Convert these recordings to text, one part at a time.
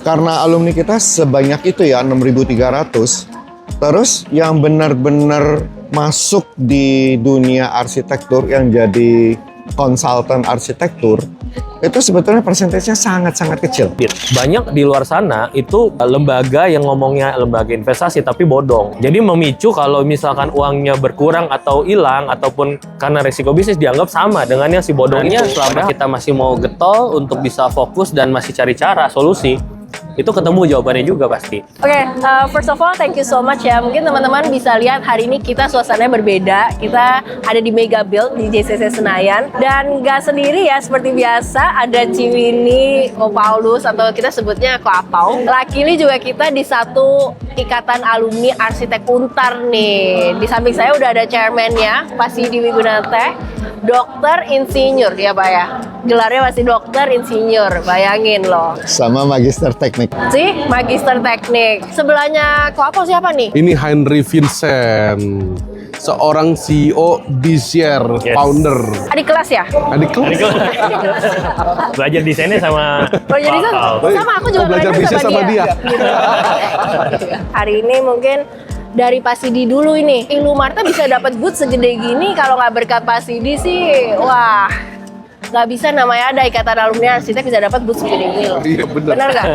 karena alumni kita sebanyak itu ya 6.300. Terus yang benar-benar masuk di dunia arsitektur yang jadi konsultan arsitektur itu sebetulnya persentasenya sangat-sangat kecil. Banyak di luar sana itu lembaga yang ngomongnya lembaga investasi tapi bodong. Jadi memicu kalau misalkan uangnya berkurang atau hilang ataupun karena resiko bisnis dianggap sama dengan yang si bodong itu. Selama kita masih mau getol untuk bisa fokus dan masih cari cara solusi, itu ketemu jawabannya juga pasti. Oke, first of all, thank you so much ya. Mungkin teman-teman bisa lihat hari ini kita suasananya berbeda. Kita ada di Mega Build di JCC Senayan. Dan nggak sendiri ya, seperti biasa ada Ciwini, Ko Paulus, atau kita sebutnya Ko Apau. Lakili juga kita di satu ikatan alumni arsitek Untar nih. Di samping saya udah ada chairman-nya, Pak Sidi Wigunate, dokter insinyur ya Pak ya. Gelarnya masih dokter insinyur, bayangin loh. Sama magister teknik. Sih, magister teknik. Sebelahnya Ko Apau siapa nih? Ini Henry Vincent, seorang CEO Bizier, founder. Adik kelas ya? Adik kelas. Belajar desainnya sama Oh, jadi sama aku juga belajar bisnis sama dia. Gitu. Hari ini mungkin dari Pak Sidi dulu ini. Ilumarta bisa dapat booth segede gini kalau nggak berkat Pak Sidi sih, wah. Nggak bisa namanya ada ikatan alumni arsitek bisa dapat booth segede ini loh. Iya benar. Benar nggak?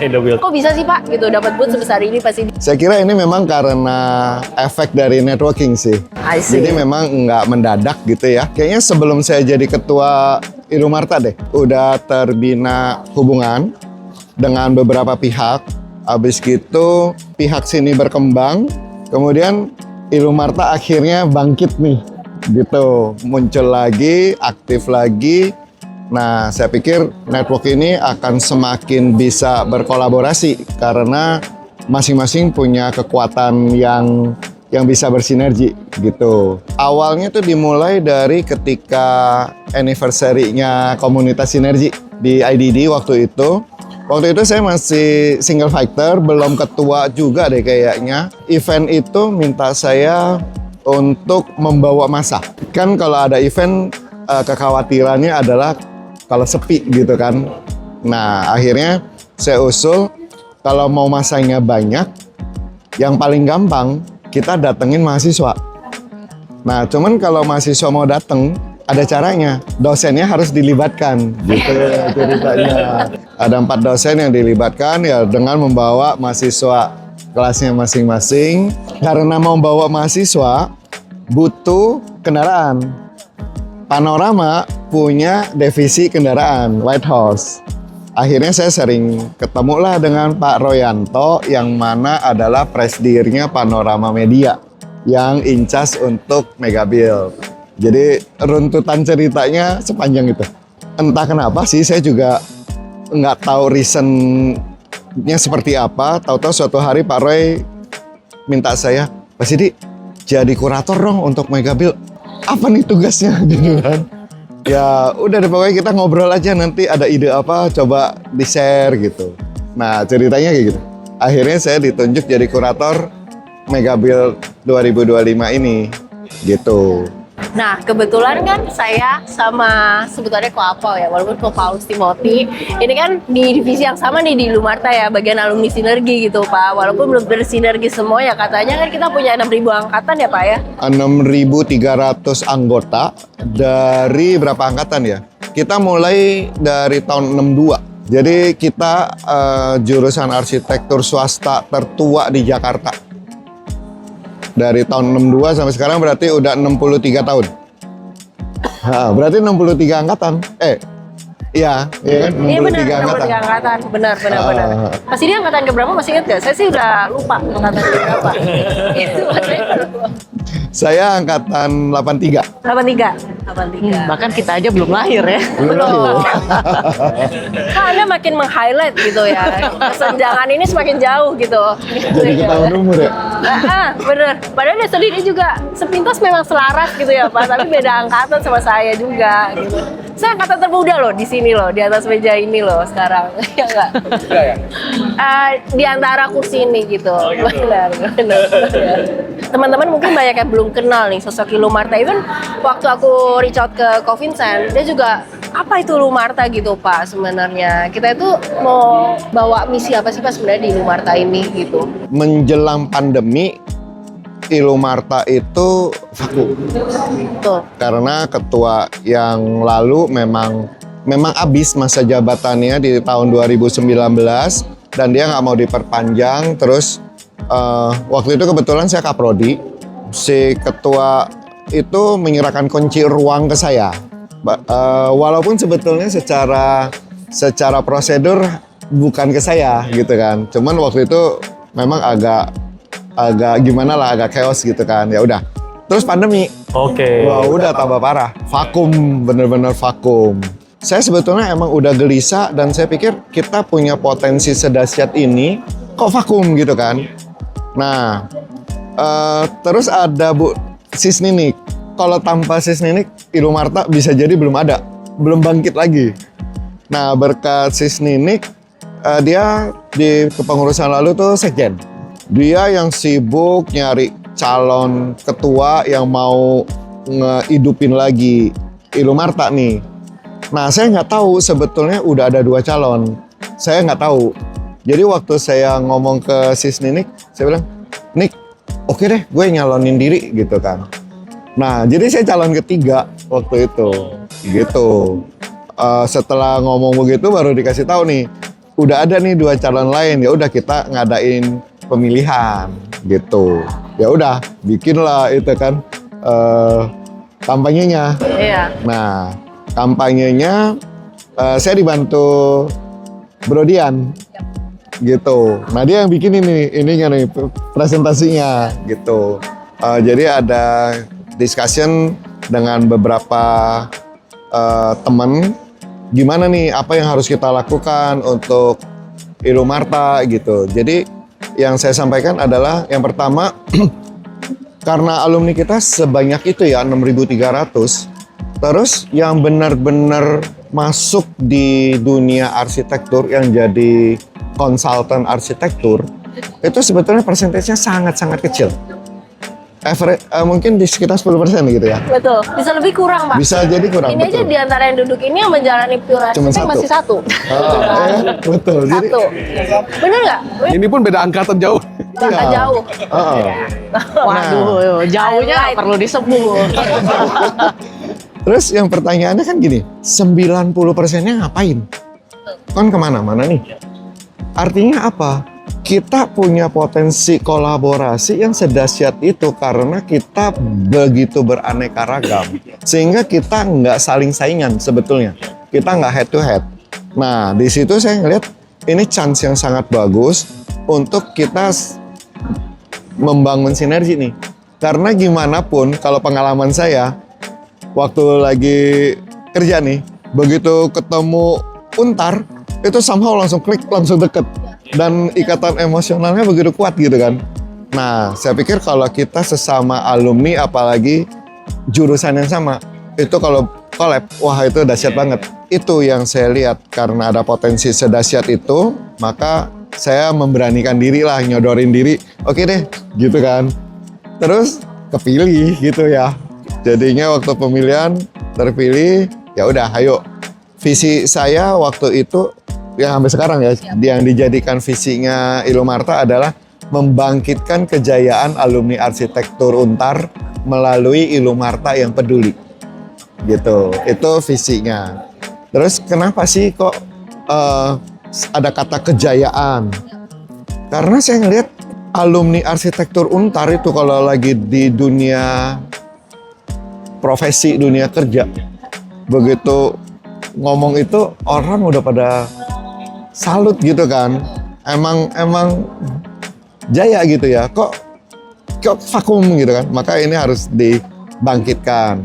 Indobuild. Kok bisa sih Pak gitu dapat booth sebesar ini Pak Sidi? Saya kira ini memang karena efek dari networking sih. I see. Jadi memang nggak mendadak gitu ya. Kayaknya sebelum saya jadi ketua Ilumarta deh, udah terbina hubungan dengan beberapa pihak. Habis gitu pihak sini berkembang, kemudian Ilumarta akhirnya bangkit nih. Gitu, muncul lagi, aktif lagi. Nah, saya pikir network ini akan semakin bisa berkolaborasi karena masing-masing punya kekuatan yang bisa bersinergi gitu. Awalnya tuh dimulai dari ketika anniversary-nya komunitas sinergi di IDD waktu itu. Waktu itu saya masih single fighter, belum ketua juga deh kayaknya. Event itu minta saya untuk membawa massa. Kan kalau ada event kekhawatirannya adalah kalau sepi gitu kan. Nah akhirnya saya usul kalau mau massanya banyak, yang paling gampang kita datengin mahasiswa. Nah cuman kalau mahasiswa mau dateng, ada caranya. Dosennya harus dilibatkan gitu ceritanya. Ada 4 dosen yang dilibatkan ya dengan membawa mahasiswa kelasnya masing-masing. Karena mau bawa mahasiswa butuh kendaraan. Panorama punya divisi kendaraan White House. Akhirnya saya sering ketemulah dengan Pak Royanto yang mana adalah presidirnya Panorama Media yang incas untuk Mega Build. Jadi runtutan ceritanya sepanjang itu. Entah kenapa sih saya juga nggak tahu reasonnya seperti apa. Tahu-tahu suatu hari Pak Roy minta saya, Pak Sidi jadi kurator dong untuk Mega Build. Apa nih tugasnya gitu kan? Ya udah deh pokoknya kita ngobrol aja, nanti ada ide apa coba di-share gitu. Nah ceritanya kayak gitu. Akhirnya saya ditunjuk jadi kurator Mega Build 2025 ini gitu. Nah, kebetulan kan saya sama sebetulnya Ko Apau ya, walaupun Ko Paulus Timothy, ini kan di divisi yang sama nih di Ilumarta ya, bagian alumni sinergi gitu Pak. Walaupun belum bersinergi semua ya, katanya kan kita punya 6.000 angkatan ya Pak ya? 6.300 anggota dari berapa angkatan ya? Kita mulai dari tahun 62. Jadi kita jurusan arsitektur swasta tertua di Jakarta. Dari tahun 62 sampai sekarang berarti udah 63 tahun. Nah, berarti 63 angkatan. Iya kan? Iya benar, 63 angkatan. Benar. Pas ini angkatan keberapa masih ingat nggak? Saya sih udah lupa angkatan keberapa. Saya angkatan 83. 83. Bahkan kita aja belum lahir ya. Belum. Nah, Anda makin meng-highlight gitu ya. Kesenjangan ini semakin jauh gitu. Jadi ketahuan umur ya? Bener. Padahal dia sendiri juga sepintas memang selaras gitu ya Pak. Tapi beda angkatan sama saya juga gitu. Saya angkatan termuda loh di sini loh, di atas meja ini loh sekarang. Ya enggak? Di antara kursi ini gitu. Benar. Teman-teman mungkin banyak yang belum kenal nih sosok Ilumarta. Even waktu aku reach out ke Ko Vincent, dia juga apa itu Ilumarta gitu Pak sebenarnya. Kita itu mau bawa misi apa sih Pak sebenarnya di Ilumarta ini gitu. Menjelang pandemi, Ilumarta itu vakum. Tuh. Karena ketua yang lalu memang habis masa jabatannya di tahun 2019 dan dia nggak mau diperpanjang. Terus waktu itu kebetulan saya kaprodi, si ketua itu menyerahkan kunci ruang ke saya. Walaupun sebetulnya secara prosedur bukan ke saya gitu kan. Cuman waktu itu memang agak gimana lah, agak chaos gitu kan. Ya udah. Terus pandemi. Oke. Wah, udah tambah parah. Vakum, bener-bener vakum. Saya sebetulnya emang udah gelisah dan saya pikir kita punya potensi sedahsyat ini kok vakum gitu kan. Nah, terus ada Bu Sis Ninik. Kalau tanpa Sis Ninik, Ilumarta bisa jadi belum ada, belum bangkit lagi. Nah, berkat Sis Ninik, dia di kepengurusan lalu tuh sekjen. Dia yang sibuk nyari calon ketua yang mau ngehidupin lagi Ilumarta nih. Nah, saya nggak tahu sebetulnya udah ada 2 calon. Saya nggak tahu. Jadi waktu saya ngomong ke Sis Ninik, saya bilang, Nik, oke deh, gue nyalonin diri gitu kan. Nah, jadi saya calon ketiga waktu itu, gitu. Setelah ngomong begitu, baru dikasih tahu nih, udah ada nih 2 calon lain. Ya udah kita ngadain pemilihan, gitu. Ya udah, bikinlah itu kan kampanyenya. Iya. Nah, kampanyenya saya dibantu Bro Dian, gitu. Nah, dia yang bikin ininya nih presentasinya, gitu. Jadi ada discussion dengan beberapa teman, gimana nih apa yang harus kita lakukan untuk Ilumarta gitu. Jadi yang saya sampaikan adalah yang pertama, karena alumni kita sebanyak itu ya 6.300, terus yang benar-benar masuk di dunia arsitektur yang jadi konsultan arsitektur itu sebetulnya persentasenya sangat-sangat kecil. Average, mungkin di sekitar 10% gitu ya. Betul, bisa lebih kurang Pak. Bisa jadi kurang, Ini aja betul. di antara yang duduk ini yang menjalani pure Cuma arsitek masih satu. Betul. Jadi, Satu. Bener nggak? Ini pun beda angkatan jauh. Nggak iya. jauh. Waduh, jauhnya nggak perlu disebut. Terus yang pertanyaannya kan gini, 90%-nya ngapain? Kan kemana-mana nih. Artinya apa? Kita punya potensi kolaborasi yang sedahsyat itu karena kita begitu beraneka ragam. Sehingga kita nggak saling saingan sebetulnya. Kita nggak head to head. Nah, di situ saya ngeliat ini chance yang sangat bagus untuk kita membangun sinergi nih. Karena gimana pun kalau pengalaman saya, waktu lagi kerja nih, begitu ketemu Untar, itu somehow langsung klik, langsung deket. Dan ikatan emosionalnya begitu kuat gitu kan. Nah, saya pikir kalau kita sesama alumni, apalagi jurusan yang sama, itu kalau collab, wah itu dahsyat banget. Itu yang saya lihat, karena ada potensi sedahsyat itu, maka saya memberanikan diri lah, nyodorin diri, oke deh, gitu kan. Terus kepilih gitu ya. Jadinya waktu pemilihan terpilih, ya udah, ayo. Visi saya waktu itu, yang sampai sekarang ya, yang dijadikan visinya Ilumarta adalah membangkitkan kejayaan alumni arsitektur Untar melalui Ilumarta yang peduli. Gitu, itu visinya. Terus kenapa sih kok ada kata kejayaan? Karena saya ngelihat alumni arsitektur Untar itu kalau lagi di dunia profesi, dunia kerja, begitu ngomong itu orang udah pada salut gitu kan. Emang jaya gitu ya. Kok vakum gitu kan. Maka ini harus dibangkitkan.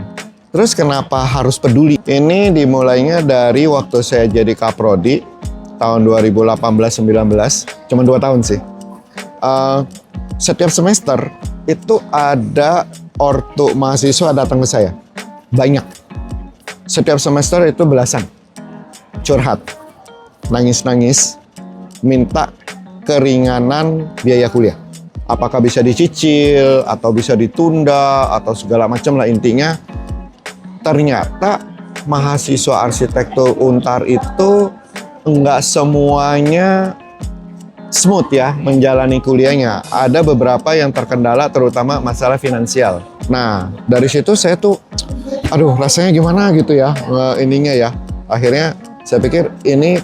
Terus kenapa harus peduli? Ini dimulainya dari waktu saya jadi kaprodi tahun 2018-19, cuma 2 tahun sih. Setiap semester itu ada ortu mahasiswa datang ke saya. Banyak. setiap semester itu belasan curhat, nangis-nangis, minta keringanan biaya kuliah. Apakah bisa dicicil, atau bisa ditunda, atau segala macam lah. Intinya, ternyata mahasiswa arsitektur Untar itu enggak semuanya smooth ya menjalani kuliahnya. Ada beberapa yang terkendala, terutama masalah finansial. Nah, dari situ saya tuh, aduh rasanya gimana gitu ya, ininya ya. Akhirnya saya pikir ini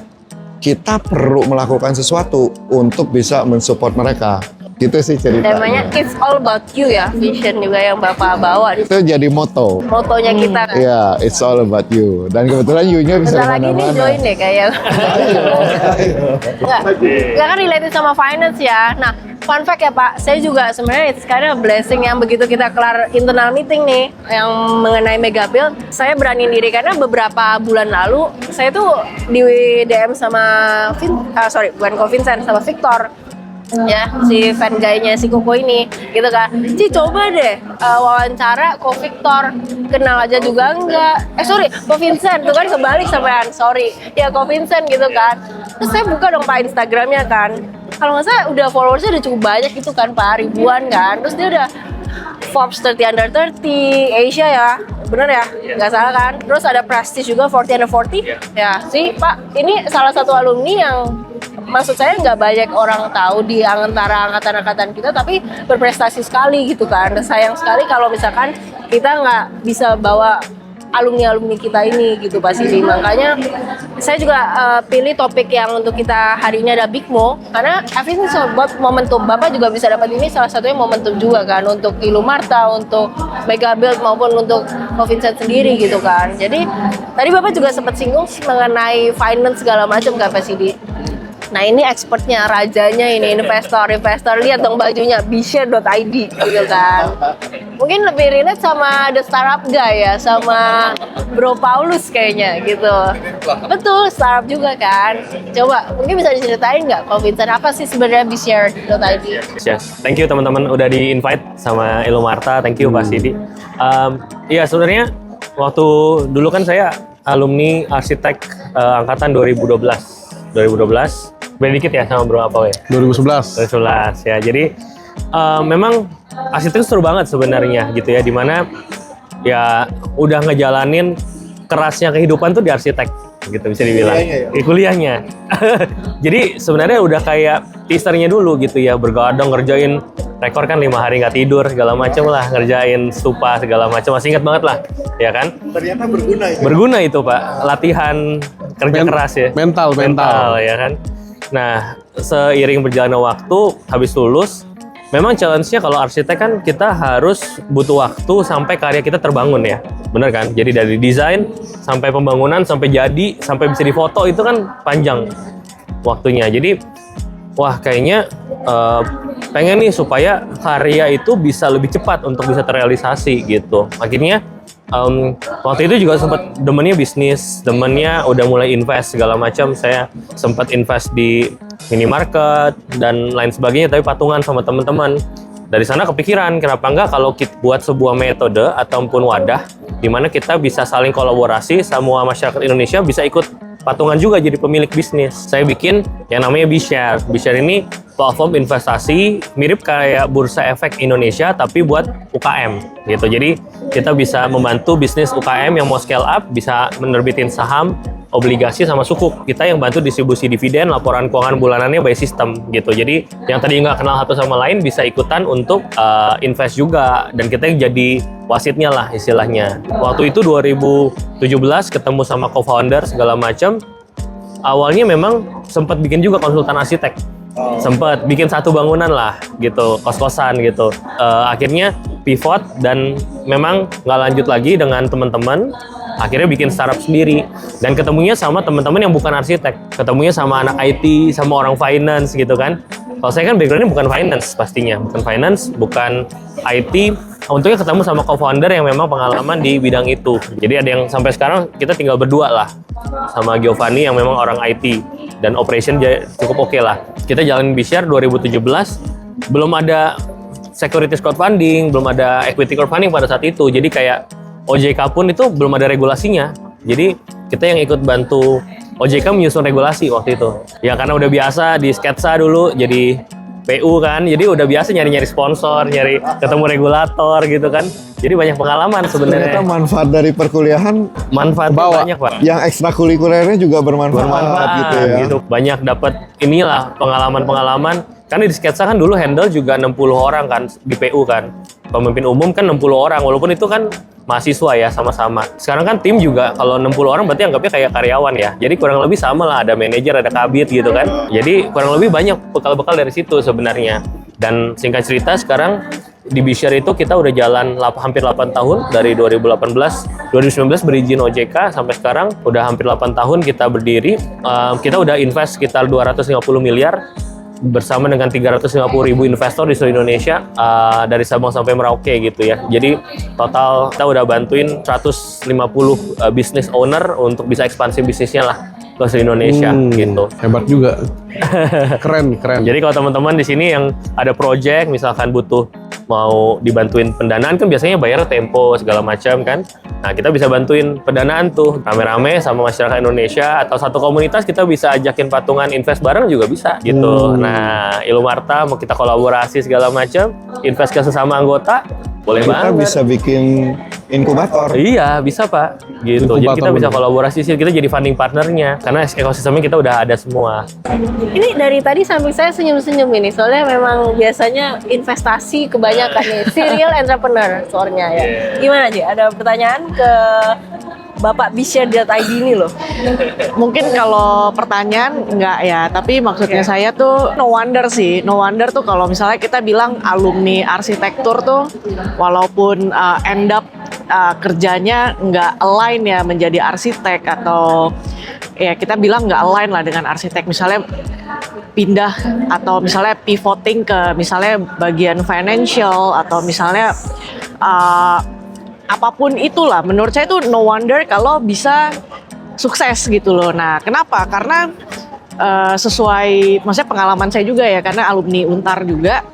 kita perlu melakukan sesuatu untuk bisa mensupport mereka. Gitu sih ceritanya. Temanya it's all about you ya, vision juga yang Bapak bawa. Itu jadi moto. Motonya kita. Iya, it's all about you. Dan kebetulan you-nya bisa Bentar lagi nih kemana-mana. join deh kayaknya. Nggak kan related sama finance ya. Nah, fun fact ya Pak, saya juga sebenarnya it's kind of blessing yang begitu kita kelar internal meeting nih yang mengenai mega build, saya beraniin diri karena beberapa bulan lalu saya tuh di DM sama bukan Vincent, sama Victor. Ya, si fan guy-nya si Koko ini gitu kan. Ci coba deh wawancara Ko Victor, kenal aja juga enggak. Ko Vincent tuh kan kebalik sampean. Ya Ko Vincent gitu kan. Terus saya buka dong Pak Instagramnya kan. Kalau nggak salah udah followersnya udah cukup banyak gitu kan Pak, ribuan kan. Terus dia udah Forbes 30 Under 30 Asia ya, bener ya, nggak salah kan. Terus ada Prestige juga 40 Under 40 ya sih Pak. Ini salah satu alumni yang maksud saya nggak banyak orang tahu di antara angkatan-angkatan kita, tapi berprestasi sekali gitu kan. Sayang sekali kalau misalkan kita nggak bisa bawa alumni-alumni kita ini gitu Pak Sidi. Makanya saya juga pilih topik yang untuk kita hari ini ada Big Mo, karena I think buat momentum Bapak juga bisa dapat ini, salah satunya momentum juga kan untuk Ilumarta, untuk Mega Build maupun untuk Ko Vincent sendiri gitu kan. Jadi tadi Bapak juga sempat singgung mengenai finance segala macam kan Pak Sidi. Nah ini expertnya, rajanya ini, investor, lihat dong bajunya, bshare.id gitu kan. Mungkin lebih relate sama The Startup Guy ya, sama Bro Paulus kayaknya gitu. Betul, startup juga kan. Coba, mungkin bisa diceritain nggak, Ko Vincent, apa sih sebenarnya bshare.id? Yes, thank you teman-teman udah di-invite sama Ilumarta, thank you Pak Sidi. Iya sebenarnya waktu dulu kan saya alumni arsitek angkatan 2012. Beda dikit ya sama Bro apa ya? 2011. 2011 ya. Jadi memang arsitek seru banget sebenarnya gitu ya, dimana ya udah ngejalanin kerasnya kehidupan tuh di arsitek gitu bisa dibilang. Di kuliahnya. Jadi sebenarnya udah kayak teasernya dulu gitu ya, bergadang ngerjain rekor kan 5 hari nggak tidur segala macam lah, ngerjain stupa segala macam, masih ingat banget lah ya kan. Ternyata berguna itu. Berguna itu Pak, latihan kerja keras ya. Mental ya kan. Nah, seiring berjalannya waktu, habis lulus, memang challenge-nya kalau arsitek kan kita harus butuh waktu sampai karya kita terbangun ya. Bener kan? Jadi dari desain, sampai pembangunan, sampai jadi, sampai bisa difoto, itu kan panjang waktunya. Jadi, wah kayaknya pengen nih supaya karya itu bisa lebih cepat untuk bisa terrealisasi gitu. Akhirnya, waktu itu juga sempat demennya bisnis, demennya udah mulai invest segala macam. Saya sempat invest di minimarket dan lain sebagainya, tapi patungan sama teman-teman. Dari sana kepikiran, kenapa enggak kalau kita buat sebuah metode ataupun wadah di mana kita bisa saling kolaborasi, semua masyarakat Indonesia bisa ikut patungan juga jadi pemilik bisnis. Saya bikin yang namanya bshare. bshare ini platform investasi mirip kayak Bursa Efek Indonesia tapi buat UKM gitu. Jadi kita bisa membantu bisnis UKM yang mau scale up, bisa menerbitin saham, obligasi sama sukuk. Kita yang bantu distribusi dividen, laporan keuangan bulanannya by system gitu. Jadi yang tadi nggak kenal satu sama lain bisa ikutan untuk invest juga, dan kita jadi wasitnya lah istilahnya. Waktu itu 2017 ketemu sama co-founder segala macam. Awalnya memang sempat bikin juga konsultan arsitek. Sempat bikin satu bangunan lah gitu, kos-kosan gitu. Akhirnya pivot dan memang nggak lanjut lagi dengan teman-teman. Akhirnya bikin startup sendiri dan ketemunya sama teman-teman yang bukan arsitek, ketemunya sama anak IT, sama orang finance gitu kan. Kalau saya kan backgroundnya bukan finance pastinya, bukan finance, bukan IT. Untungnya ketemu sama co-founder yang memang pengalaman di bidang itu. Jadi ada yang sampai sekarang kita tinggal berdua lah sama Giovanni yang memang orang IT dan operation cukup oke lah. Kita jalanin bshare 2017, belum ada securities crowdfunding, belum ada equity crowdfunding pada saat itu. Jadi kayak OJK pun itu belum ada regulasinya. Jadi kita yang ikut bantu OJK menyusun regulasi waktu itu. Ya karena udah biasa di sketsa dulu jadi PU kan, jadi udah biasa nyari-nyari sponsor, nyari ketemu regulator gitu kan. Jadi banyak pengalaman Ternyata sebenarnya. manfaat dari perkuliahan Manfaat banyak Pak. yang ekstrakurikulernya juga bermanfaat gitu ya. Gitu. Banyak dapat inilah pengalaman-pengalaman. Karena di sketsa kan dulu handle juga 60 orang kan di PU kan. Pemimpin umum kan 60 orang, walaupun itu kan mahasiswa ya sama-sama. Sekarang kan tim juga kalau 60 orang berarti anggapnya kayak karyawan ya. Jadi kurang lebih sama lah, ada manajer, ada kabit gitu kan. Jadi kurang lebih banyak bekal-bekal dari situ sebenarnya. Dan singkat cerita sekarang di Bishare itu kita udah jalan hampir 8 tahun dari 2019 berizin OJK sampai sekarang udah hampir 8 tahun kita berdiri. Kita udah invest sekitar 250 miliar bersama dengan 350.000 investor di seluruh Indonesia dari Sabang sampai Merauke gitu ya. Jadi total kita udah bantuin 150 business owner untuk bisa ekspansi bisnisnya lah ke seluruh Indonesia gitu. Hebat juga. Keren. Jadi kalau teman-teman di sini yang ada project misalkan butuh mau dibantuin pendanaan kan biasanya bayar tempo segala macam kan. Nah, kita bisa bantuin pendanaan tuh rame-rame sama masyarakat Indonesia atau satu komunitas kita bisa ajakin patungan invest bareng juga bisa gitu. Nah, Ilumarta mau kita kolaborasi segala macam, invest ke sesama anggota boleh Kita banget. bisa bikin inkubator. Iya, bisa Pak. Gitu. Jadi Inkubator kita bisa bener. kolaborasi sih, kita jadi funding partnernya karena ekosistemnya kita udah ada semua. Ini dari tadi sambil saya senyum-senyum ini, soalnya memang biasanya investasi kebanyakan nih, serial entrepreneur soalnya ya. Gimana sih? Ada pertanyaan ke Bapak Bishare.id ini loh. Mungkin kalau pertanyaan enggak ya, tapi maksudnya saya tuh no wonder sih. No wonder tuh kalau misalnya kita bilang alumni arsitektur tuh walaupun end up kerjanya nggak align ya menjadi arsitek atau ya kita bilang nggak align lah dengan arsitek, misalnya pindah atau misalnya pivoting ke misalnya bagian financial atau misalnya apapun itulah, menurut saya itu no wonder kalau bisa sukses gitu loh. Nah, kenapa? Karena sesuai, maksudnya pengalaman saya juga ya, karena alumni Untar juga.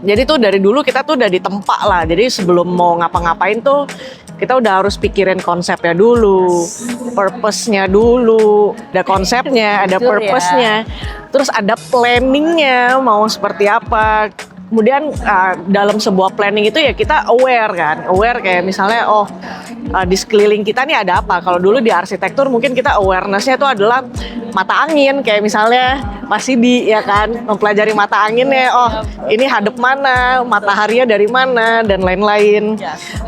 Jadi tuh dari dulu kita tuh udah ditempa lah. Jadi sebelum mau ngapa-ngapain tuh kita udah harus pikirin konsepnya dulu, purpose-nya dulu, ada konsepnya, ada Jujur ya. purpose-nya, terus ada planningnya mau seperti apa. Kemudian dalam sebuah planning itu ya kita aware kayak misalnya di sekeliling kita nih ada apa. Kalau dulu di arsitektur mungkin kita awareness-nya itu adalah mata angin, kayak misalnya Mas Sidi ya kan mempelajari mata anginnya, ini hadap mana, mataharinya dari mana dan lain-lain.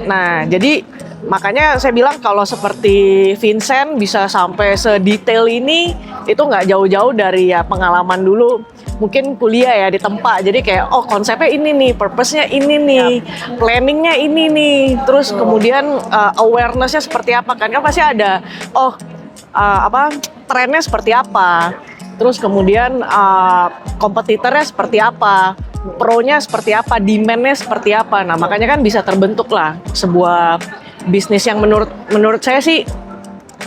Nah, jadi makanya saya bilang kalau seperti Vincent bisa sampai sedetail ini itu nggak jauh-jauh dari ya pengalaman dulu. Mungkin kuliah ya di tempat, jadi kayak konsepnya ini nih, purpose-nya ini nih, planningnya ini nih, terus kemudian awareness-nya seperti apa kan pasti ada trennya seperti apa, terus kemudian kompetitornya seperti apa, pro-nya seperti apa, demand-nya seperti apa. Nah makanya kan bisa terbentuk lah sebuah bisnis yang menurut saya sih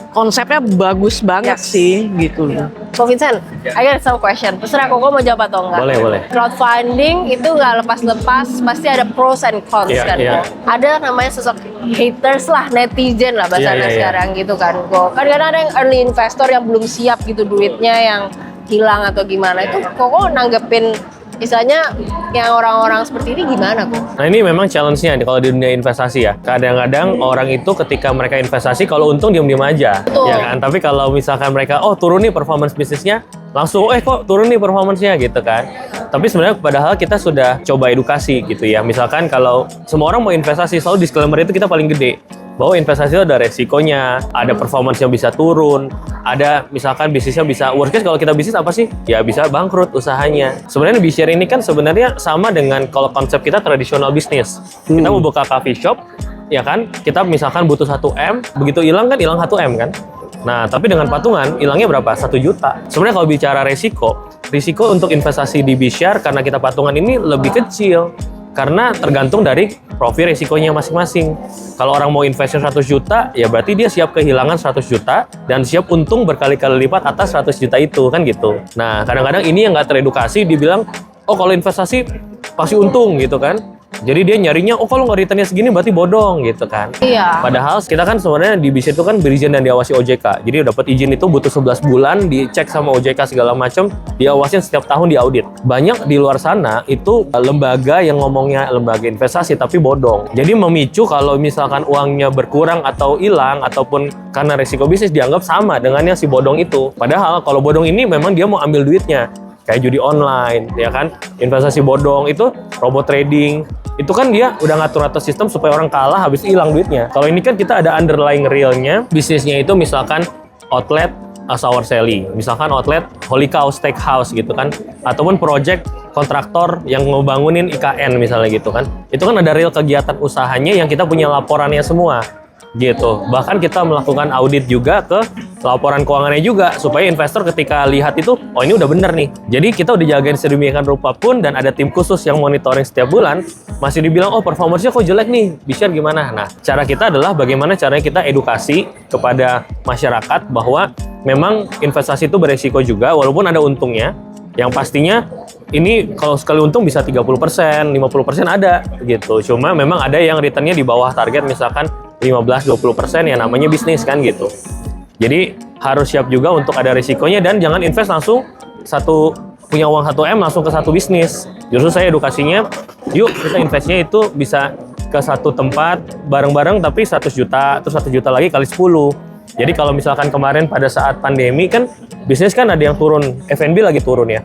konsepnya bagus banget sih gitu loh. Ko Vincent, I got some question. Terserah Koko mau jawab atau enggak. Boleh. Crowdfunding itu nggak lepas-lepas, pasti ada pros and cons Iya, kan. iya. Ko. Ada namanya sosok haters lah, netizen lah bahasanya Iya. sekarang gitu kan. Ko. Kadang-kadang ada yang early investor yang belum siap gitu duitnya yang hilang atau gimana. Itu Koko nanggepin misalnya yang orang-orang seperti ini gimana kok? Nah ini memang challenge-nya kalau di dunia investasi ya. Kadang-kadang orang itu ketika mereka investasi kalau untung diam-diam aja, Betul. ya kan. Tapi kalau misalkan mereka turun nih performance bisnisnya, langsung kok turun nih performance-nya gitu kan. Tapi sebenarnya padahal kita sudah coba edukasi gitu ya. Misalkan kalau semua orang mau investasi, selalu disclaimer itu kita paling gede. Bahwa investasi itu ada resikonya, ada performance yang bisa turun, ada misalkan bisnisnya bisa worst case kalau kita bisnis apa sih? Ya bisa bangkrut usahanya. Sebenarnya Bishare ini kan sebenarnya sama dengan kalau konsep kita tradisional bisnis. Kita mau buka coffee shop, ya kan? Kita misalkan butuh 1M, begitu hilang kan hilang 1M kan? Nah, tapi dengan patungan hilangnya berapa? 1 juta. Sebenarnya kalau bicara risiko untuk investasi di Bishare karena kita patungan ini lebih kecil. Karena tergantung dari profil risikonya masing-masing. Kalau orang mau investasi 100 juta, ya berarti dia siap kehilangan 100 juta dan siap untung berkali-kali lipat atas 100 juta itu, kan gitu. Nah, kadang-kadang ini yang nggak teredukasi, dibilang, kalau investasi pasti untung gitu kan. Jadi dia nyarinya, oh kalau nggak returnnya segini berarti bodong gitu kan. Iya. Padahal kita kan sebenarnya di BIS itu kan berizin dan diawasi OJK. Jadi dapat izin itu butuh 11 bulan, dicek sama OJK segala macam, diawasin setiap tahun diaudit. Banyak di luar sana itu lembaga yang ngomongnya lembaga investasi tapi bodong. Jadi memicu kalau misalkan uangnya berkurang atau hilang ataupun karena resiko bisnis dianggap sama dengan yang si bodong itu. Padahal kalau bodong ini memang dia mau ambil duitnya. Kayak judi online, ya kan? Investasi bodong itu robot trading. Itu kan dia udah ngatur-ngatur sistem supaya orang kalah habis hilang duitnya. Kalau ini kan kita ada underlying realnya, bisnisnya itu misalkan outlet Sour Sally, misalkan outlet Holy Cow Steakhouse gitu kan, ataupun project kontraktor yang ngebangunin IKN misalnya gitu kan. Itu kan ada real kegiatan usahanya yang kita punya laporannya semua gitu. Bahkan kita melakukan audit juga ke laporan keuangannya juga supaya investor ketika lihat itu, oh ini udah bener nih. Jadi kita udah jagain sedemikian rupa pun dan ada tim khusus yang monitoring setiap bulan, masih dibilang oh performance-nya kok jelek nih, bisa gimana? Nah, cara kita adalah bagaimana caranya kita edukasi kepada masyarakat bahwa memang investasi itu beresiko juga walaupun ada untungnya. Yang pastinya ini kalau sekali untung bisa 30%, 50% ada gitu. Cuma memang ada yang returnnya di bawah target misalkan 15-20% ya namanya bisnis kan gitu. Jadi harus siap juga untuk ada risikonya dan jangan invest langsung punya uang 1M langsung ke satu bisnis. Justru saya edukasinya, yuk kita investnya itu bisa ke satu tempat bareng-bareng tapi 100 juta, terus 1 juta lagi kali 10. Jadi kalau misalkan kemarin pada saat pandemi kan bisnis kan ada yang turun, F&B lagi turun ya.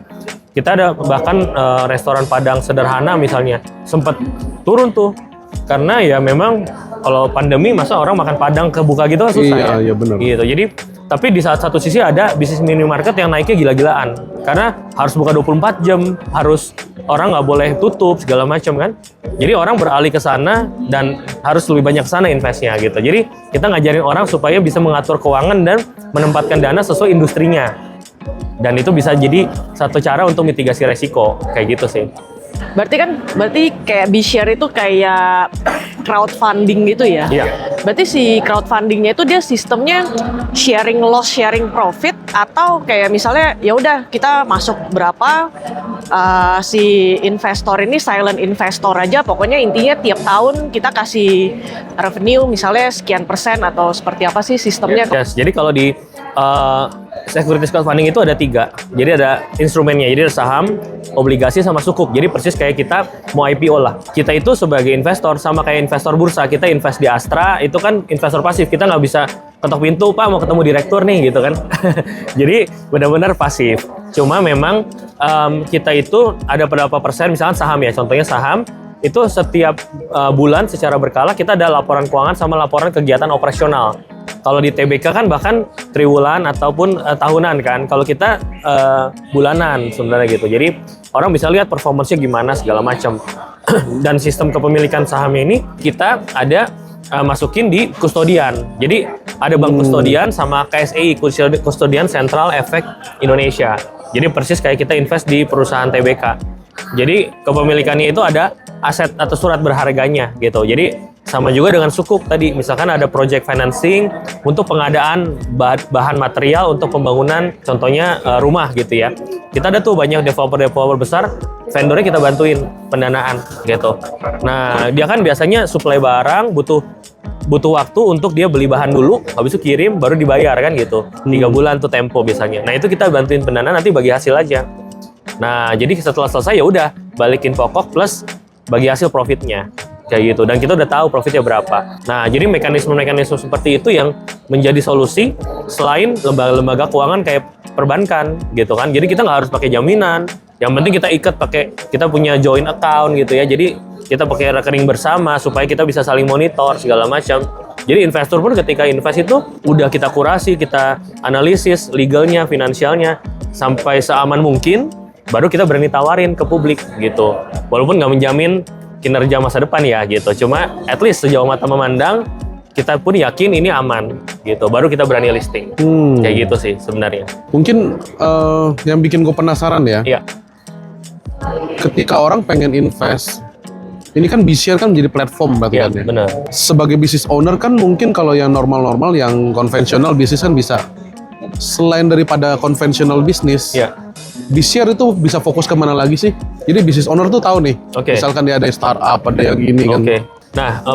Kita ada bahkan restoran Padang sederhana misalnya sempat turun tuh. Karena ya memang kalau pandemi masa orang makan Padang kebuka gitu kan susah ya. Iya benar. Gitu. Jadi tapi di satu sisi ada bisnis minimarket yang naiknya gila-gilaan. Karena harus buka 24 jam, harus orang nggak boleh tutup segala macam kan. Jadi orang beralih ke sana dan harus lebih banyak sana investnya gitu. Jadi kita ngajarin orang supaya bisa mengatur keuangan dan menempatkan dana sesuai industrinya. Dan itu bisa jadi satu cara untuk mitigasi resiko kayak gitu sih. Berarti kayak B-Share itu kayak crowdfunding gitu ya? Iya. Berarti si crowdfundingnya itu dia sistemnya sharing loss, sharing profit, atau kayak misalnya ya udah kita masuk berapa, si investor ini silent investor aja, pokoknya intinya tiap tahun kita kasih revenue misalnya sekian persen atau seperti apa sih sistemnya? Yes. Jadi kalau di securities crowdfunding itu ada 3. Jadi ada instrumennya, jadi ada saham, obligasi sama sukuk. Jadi persis kayak kita mau IPO lah. Kita itu sebagai investor sama kayak investor bursa, kita invest di Astra itu kan investor pasif. Kita nggak bisa ketok pintu, Pak mau ketemu direktur nih gitu kan. Jadi benar-benar pasif. Cuma memang kita itu ada berapa persen, misalkan saham ya, contohnya saham itu setiap bulan secara berkala kita ada laporan keuangan sama laporan kegiatan operasional. Kalau di TBK kan bahkan triwulan ataupun tahunan kan. Kalau kita bulanan sebenarnya gitu. Jadi orang bisa lihat performance-nya gimana segala macam. Dan sistem kepemilikan sahamnya ini kita ada masukin di kustodian. Jadi ada bank kustodian sama KSEI, Kustodian Central Efek Indonesia. Jadi persis kayak kita invest di perusahaan TBK. Jadi kepemilikannya itu ada aset atau surat berharganya gitu. Jadi sama juga dengan sukuk tadi, misalkan ada project financing untuk pengadaan bahan material untuk pembangunan, contohnya rumah gitu ya. Kita ada tuh banyak developer besar, vendornya kita bantuin pendanaan gitu. Nah dia kan biasanya supply barang, butuh waktu untuk dia beli bahan dulu, habis itu kirim, baru dibayar kan gitu. 3 bulan tuh tempo biasanya. Nah itu kita bantuin pendanaan, nanti bagi hasil aja. Nah jadi setelah selesai ya udah balikin pokok plus bagi hasil profitnya. Kayak gitu, dan kita udah tahu profitnya berapa. Nah, jadi mekanisme-mekanisme seperti itu yang menjadi solusi selain lembaga-lembaga keuangan kayak perbankan gitu kan. Jadi kita nggak harus pakai jaminan. Yang penting kita kita punya joint account gitu ya. Jadi kita pakai rekening bersama supaya kita bisa saling monitor segala macam. Jadi investor pun ketika invest itu udah kita kurasi, kita analisis legalnya, finansialnya sampai seaman mungkin, baru kita berani tawarin ke publik gitu. Walaupun nggak menjamin kinerja masa depan ya gitu, cuma at least sejauh mata memandang kita pun yakin ini aman gitu, baru kita berani listing. Kayak gitu sih sebenarnya. Mungkin yang bikin gue penasaran ya, Iya. ketika orang pengen invest, ini kan B-Share kan menjadi platform berarti Iya, kan ya. benar. Sebagai business owner kan mungkin kalau yang normal-normal, yang konvensional bisnis kan bisa. Selain daripada konvensional bisnis, Iya. this year itu bisa fokus kemana lagi sih? Jadi business owner tuh tahu nih, Oke. misalkan dia ada yang startup, ada yang gini kan. Oke. Nah,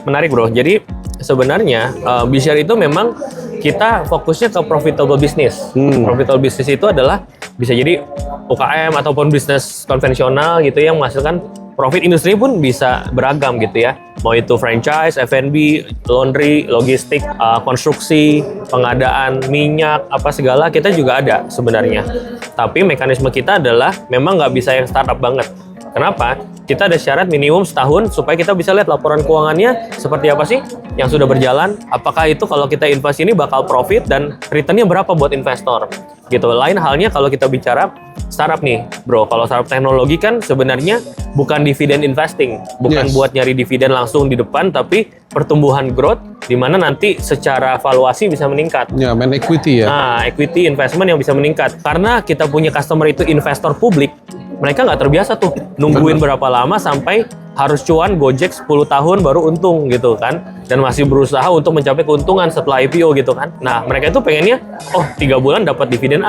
menarik bro. Jadi sebenarnya B-Share itu memang kita fokusnya ke profitable business. Profitable business itu adalah bisa jadi UKM ataupun bisnis konvensional gitu yang menghasilkan profit. Industri pun bisa beragam gitu ya. Mau itu franchise, F&B, laundry, logistik, konstruksi, pengadaan minyak, apa segala kita juga ada sebenarnya. Tapi mekanisme kita adalah memang nggak bisa yang startup banget. Kenapa? Kita ada syarat minimum setahun supaya kita bisa lihat laporan keuangannya seperti apa sih yang sudah berjalan. Apakah itu kalau kita invest ini bakal profit dan returnnya berapa buat investor gitu. Lain halnya kalau kita bicara startup nih bro. Kalau startup teknologi kan sebenarnya bukan dividen investing. Bukan Yes. buat nyari dividen langsung di depan, tapi pertumbuhan growth di mana nanti secara valuasi bisa meningkat. Ya, main equity ya. Nah, equity investment yang bisa meningkat. Karena kita punya customer itu investor publik, mereka nggak terbiasa tuh nungguin berapa lama sampai harus cuan Gojek 10 tahun baru untung gitu kan. Dan masih berusaha untuk mencapai keuntungan setelah IPO gitu kan. Nah, mereka itu pengennya, 3 bulan dapat dividen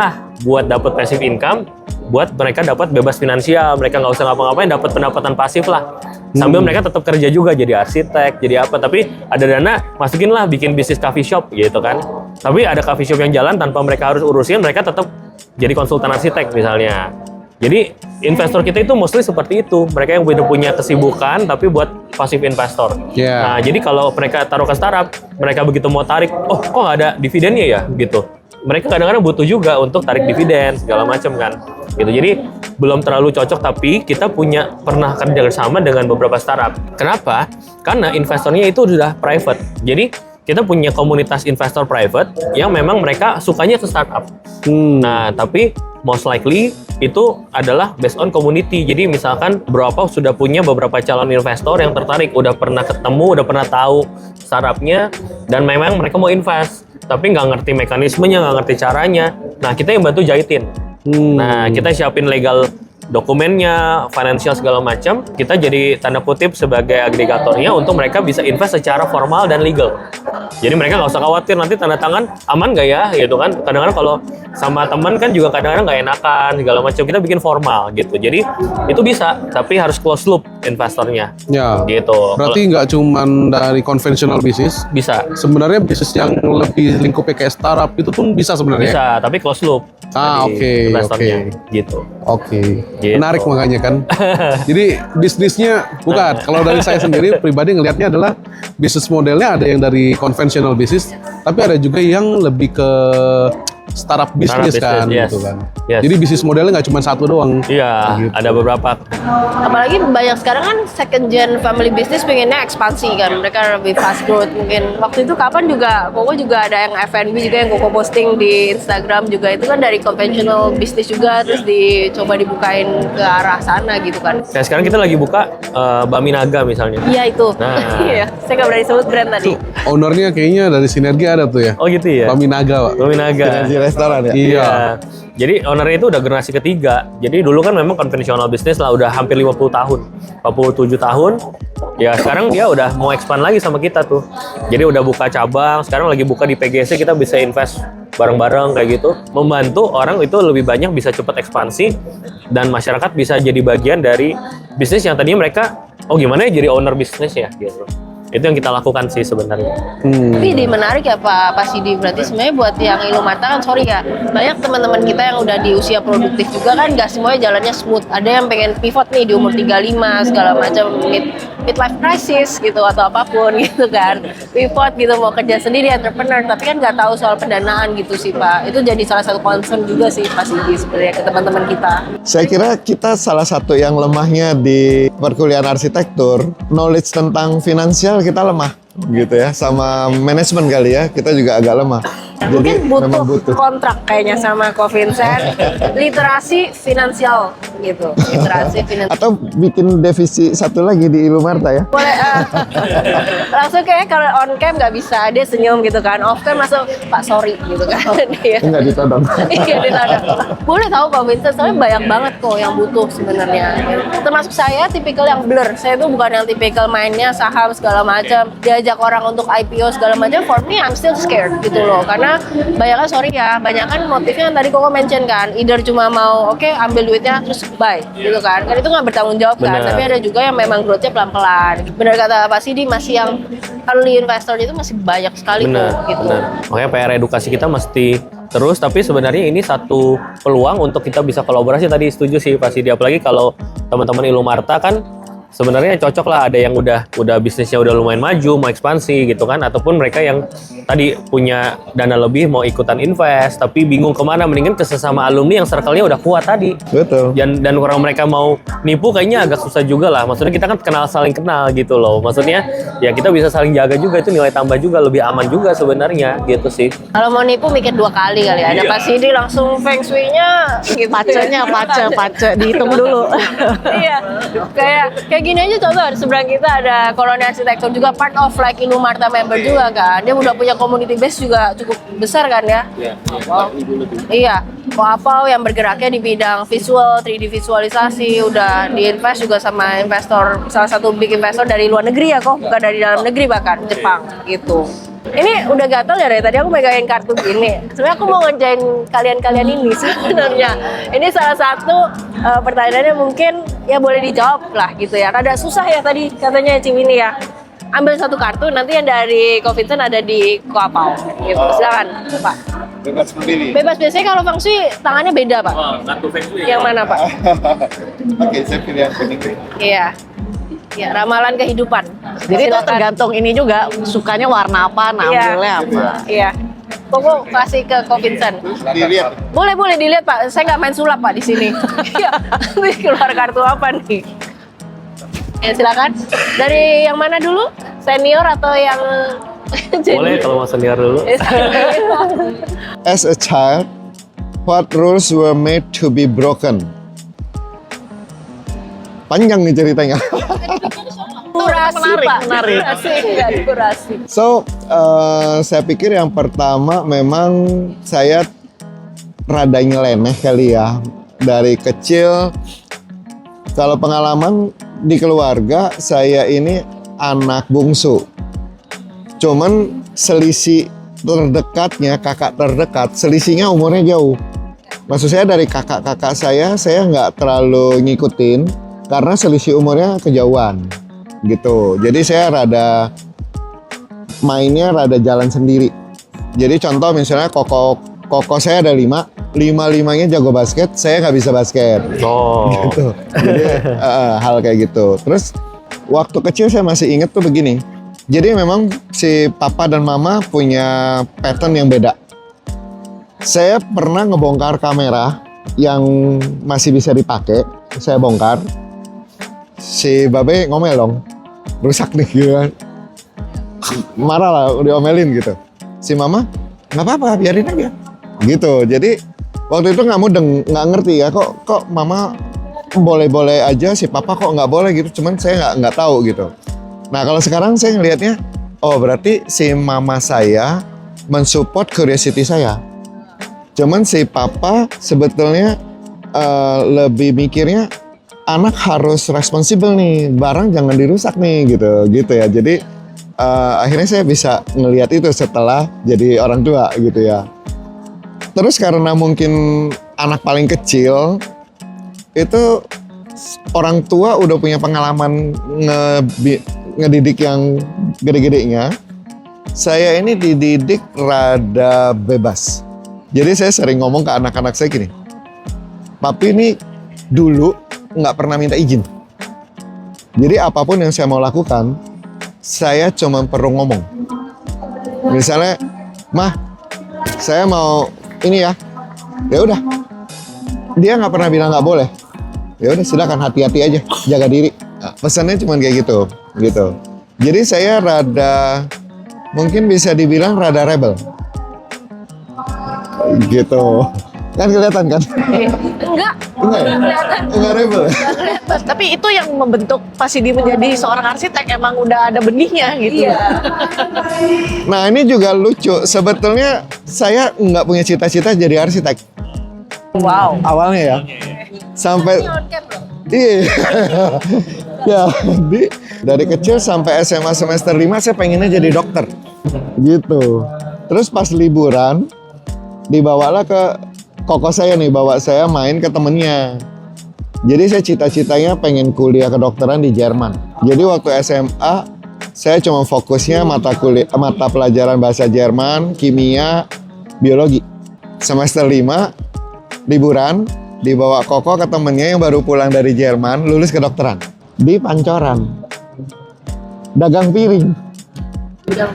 buat dapat passive income, buat mereka dapat bebas finansial, mereka nggak usah ngapa-ngapain, dapat pendapatan pasif lah. Sambil mereka tetap kerja juga jadi arsitek, jadi apa, tapi ada dana, masukin lah bikin bisnis coffee shop gitu kan. Tapi ada coffee shop yang jalan tanpa mereka harus urusin, mereka tetap jadi konsultan arsitek misalnya. Jadi investor kita itu mostly seperti itu. Mereka yang udah punya kesibukan tapi buat passive investor. Yeah. Nah, jadi kalau mereka taruh ke startup, mereka begitu mau tarik, kok nggak ada dividennya ya gitu. Mereka kadang-kadang butuh juga untuk tarik dividen segala macam kan. Gitu. Jadi belum terlalu cocok, tapi kita pernah kerja sama dengan beberapa startup. Kenapa? Karena investornya itu sudah private. Jadi kita punya komunitas investor private yang memang mereka sukanya ke startup. Nah, tapi most likely itu adalah based on community. Jadi misalkan berapa sudah punya beberapa calon investor yang tertarik, udah pernah ketemu, udah pernah tahu startupnya, dan memang mereka mau invest, tapi nggak ngerti mekanismenya, nggak ngerti caranya. Nah, kita yang bantu jahitin. Nah, kita siapin legal dokumennya, financial segala macam. Kita jadi tanda kutip sebagai agregatornya untuk mereka bisa invest secara formal dan legal. Jadi mereka nggak usah khawatir nanti tanda tangan aman nggak ya, gitu kan. Kadang-kadang kalau sama teman kan juga kadang-kadang nggak enakan segala macam. Kita bikin formal gitu. Jadi itu bisa, tapi harus close loop investornya. Ya. Gitu. Berarti nggak cuman dari konvensional bisnis. Bisa. Sebenarnya bisnis yang lebih lingkupnya kayak startup itu pun bisa sebenarnya. Bisa, tapi close loop. Dari investornya. Gitu. Oke. Gitu. Menarik makanya kan. Jadi bisnisnya bukan. Kalau dari saya sendiri pribadi ngelihatnya adalah bisnis modelnya ada yang dari konvensional bisnis, tapi ada juga yang lebih ke startup bisnis kan, yes. gitu kan. Yes. Jadi bisnis modelnya nggak cuma satu doang. Iya, Gitu. ada beberapa. Apalagi banyak sekarang kan second gen family business pengennya ekspansi kan, mereka lebih fast growth. Mungkin waktu itu kapan juga Koko juga ada yang F&B juga yang Koko posting di Instagram juga, itu kan dari conventional business juga, terus dicoba dibukain ke arah sana gitu kan. Kayak sekarang kita lagi buka Bakmi Naga misalnya. Iya itu. Nah. Iya, saya nggak berani sebut brand tadi. Ownernya kayaknya dari Sinergi ada tuh ya. Oh gitu ya. Bakmi Naga, Pak. Bakmi Naga. Di restoran ya. Iya. Jadi ownernya itu udah generasi ketiga. Jadi dulu kan memang konvensional bisnis lah, udah hampir 50 tahun. 47 tahun. Ya sekarang dia udah mau expand lagi sama kita tuh. Jadi udah buka cabang, sekarang lagi buka di PGC, kita bisa invest bareng-bareng kayak gitu. Membantu orang itu lebih banyak bisa cepat ekspansi, dan masyarakat bisa jadi bagian dari bisnis yang tadinya mereka, gimana ya jadi owner bisnis ya gitu. Itu yang kita lakukan sih sebenarnya. Tapi ide menarik ya Pak Sidi. Berarti sebenarnya buat yang Ilumata kan, sorry ya, banyak teman-teman kita yang udah di usia produktif juga kan, nggak semuanya jalannya smooth. Ada yang pengen pivot nih di umur 35 segala macam, midlife crisis gitu atau apapun gitu kan, pivot gitu mau kerja sendiri, entrepreneur, tapi kan nggak tahu soal pendanaan gitu sih Pak. Itu jadi salah satu concern juga sih Pak Sidi sebenarnya ke teman-teman kita. Saya kira kita salah satu yang lemahnya di perkuliahan arsitektur, knowledge tentang finansial kita lemah gitu ya, sama manajemen kali ya, kita juga agak lemah. Mungkin memang butuh kontrak kayaknya sama Ko Vincent, literasi finansial gitu, literasi finansial. Atau bikin divisi satu lagi di Ilumarta ya. Boleh langsung kayak kalau on cam nggak bisa, dia senyum gitu kan, off cam langsung Pak sorry gitu kan. Dia Enggak ditodong. iya ditodong. Boleh tahu Pak Vincent, soalnya banyak banget kok yang butuh sebenarnya. Termasuk saya tipikal yang blur. Saya tuh bukan yang tipikal mainnya saham segala macam, diajak orang untuk IPO segala macam. For me I'm still scared gitu loh, karena karena banyak kan motifnya yang tadi Koko mention kan, either cuma mau ambil duitnya terus buy gitu kan itu nggak bertanggung jawab kan. Benar. Tapi ada juga yang memang growth-nya pelan-pelan. Benar kata Pak Sidi, masih yang early investor itu masih banyak sekali kok gitu. Benar. Makanya PR edukasi kita mesti terus, tapi sebenarnya ini satu peluang untuk kita bisa kolaborasi. Tadi setuju sih Pak Sidi, apalagi kalau teman-teman Ilumarta kan sebenarnya cocok lah, ada yang udah bisnisnya udah lumayan maju, mau ekspansi gitu kan, ataupun mereka yang tadi punya dana lebih mau ikutan invest tapi bingung kemana, mendingan ke sesama alumni yang circle-nya udah kuat tadi. Betul. Dan kalau mereka mau nipu kayaknya agak susah juga lah. Maksudnya kita kan saling kenal gitu loh. Maksudnya ya kita bisa saling jaga juga, itu nilai tambah juga, lebih aman juga sebenarnya gitu sih. Kalau mau nipu mikir 2 kali kali. Ada Pak Sidi langsung feng shui-nya gitu. Pace dihitung dulu. Iya, kayak gini aja contoh, seberang kita ada Koloni Arsitektur juga, part of like Ilumarta member juga kan. Dia udah punya community base juga cukup besar kan ya. Iya, Koapau yang bergeraknya di bidang visual, 3D visualisasi, udah diinvest juga sama investor, salah satu big investor dari luar negeri ya kok, bukan dari dalam negeri bahkan, Jepang gitu. Ini udah gatel ya dari tadi aku megangin kartu gini. Sebenarnya aku mau ngerjain kalian ini sih sebenarnya. Ini salah satu pertanyaannya mungkin ya boleh dijawab lah gitu ya. Rada susah ya tadi katanya Ciwini ya. Ambil satu kartu, nanti yang dari Covincent ada di Koapau gitu. Silakan Pak. Bebas memilih. Bebas, biasanya kalau feng shui tangannya beda Pak. Kartu feng shui. Yang mana Pak? Oke, saya pilih yang kuning. Iya. Ya, ramalan kehidupan. Jadi itu Silakan. tergantung ini juga, sukanya warna apa, ambilnya apa. Iya. Koko kasih ke Covincent. Dilihat. Boleh dilihat Pak. Saya nggak main sulap Pak di sini. Iya. Nanti keluar kartu apa nih? Ya silakan. Dari yang mana dulu? Senior atau yang Boleh kalau mau senior dulu. As a child, what rules were made to be broken? Panjang nih ceritanya. Kurasi Pak. menarik. Kurasi. So, saya pikir yang pertama memang saya rada nyeleneh kali ya. Dari kecil, kalau pengalaman di keluarga, saya ini anak bungsu. Cuman selisih terdekatnya, kakak terdekat, selisihnya umurnya jauh. Maksud saya dari kakak-kakak saya nggak terlalu ngikutin karena selisih umurnya kejauhan gitu. Jadi saya rada mainnya rada jalan sendiri. Jadi contoh misalnya koko saya ada 5, 5-5-nya jago basket, saya nggak bisa basket. Oh. Gitu. Jadi hal kayak gitu. Terus waktu kecil saya masih inget tuh begini. Jadi memang si papa dan mama punya pattern yang beda. Saya pernah ngebongkar kamera yang masih bisa dipakai, saya bongkar. Si babe ngomel dong, rusak nih gitu kan. Marah lah, diomelin gitu. Si mama, nggak apa-apa, biarin aja. Gitu, jadi waktu itu nggak mudeng, nggak ngerti ya, kok mama boleh-boleh aja, si papa kok nggak boleh gitu, cuman saya nggak tahu gitu. Nah kalau sekarang saya ngelihatnya, oh berarti si mama saya mensupport curiosity saya. Cuman si papa sebetulnya lebih mikirnya, anak harus responsibel nih, barang jangan dirusak nih gitu ya. Jadi akhirnya saya bisa ngelihat itu setelah jadi orang tua gitu ya. Terus karena mungkin anak paling kecil itu orang tua udah punya pengalaman ngedidik yang gede-gedenya. Saya ini dididik rada bebas. Jadi saya sering ngomong ke anak-anak saya gini, papi ini dulu nggak pernah minta izin. Jadi apapun yang saya mau lakukan, saya cuma perlu ngomong. Misalnya, mah, saya mau ini ya udah. Dia nggak pernah bilang nggak boleh. Ya udah, silakan, hati-hati aja, jaga diri. Nah, pesannya cuma kayak gitu. Jadi saya rada, mungkin bisa dibilang rada rebel. Gitu. Kan kelihatan kan? Enggak Ya? Enggak rebel. Tapi itu yang membentuk Pak Sidi menjadi seorang arsitek, emang udah ada benihnya gitu. Iya. Nah ini juga lucu. Sebetulnya saya nggak punya cita-cita jadi arsitek. Wow. Awalnya ya. Sampai iya. Ya, dari kecil sampai SMA semester 5 saya pengennya jadi dokter. Gitu. Terus pas liburan dibawalah ke koko saya nih, bawa saya main ke temennya. Jadi saya cita-citanya pengen kuliah kedokteran di Jerman. Jadi waktu SMA saya cuma fokusnya mata pelajaran bahasa Jerman, kimia, biologi. Semester 5 liburan dibawa koko ke temennya yang baru pulang dari Jerman, lulus kedokteran di Pancoran. Dagang piring,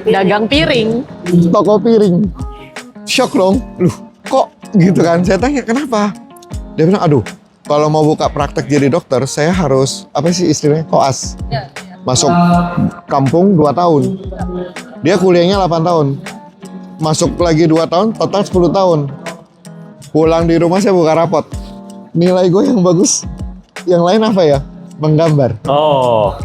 Dagang piring. toko piring. Shock dong, kok gitu kan? Saya tanya kenapa? Dia bilang, aduh, kalau mau buka praktek jadi dokter, saya harus apa sih istilahnya koas. Masuk kampung 2 tahun. Dia kuliahnya 8 tahun. Masuk lagi 2 tahun, total 10 tahun. Pulang di rumah saya buka rapot. Nilai gue yang bagus. Yang lain apa ya? Menggambar. Oh,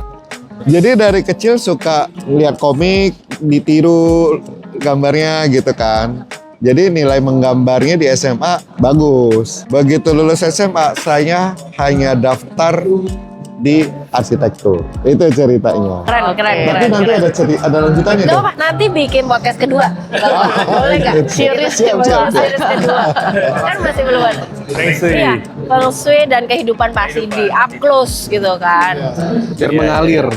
Jadi dari kecil suka lihat komik, ditiru gambarnya gitu kan. Jadi nilai menggambarnya di SMA bagus. Begitu lulus SMA, saya hanya daftar di arsitektur. Itu ceritanya. Keren. Tapi nanti ada lanjutannya Gak deh. apa, nanti bikin podcast kedua. Boleh nggak? Series Siap. series kedua. Kan masih belum ada. Feng Shui. Iya, Feng Shui dan kehidupan Pak Sidi up close gitu kan. Biar mengalir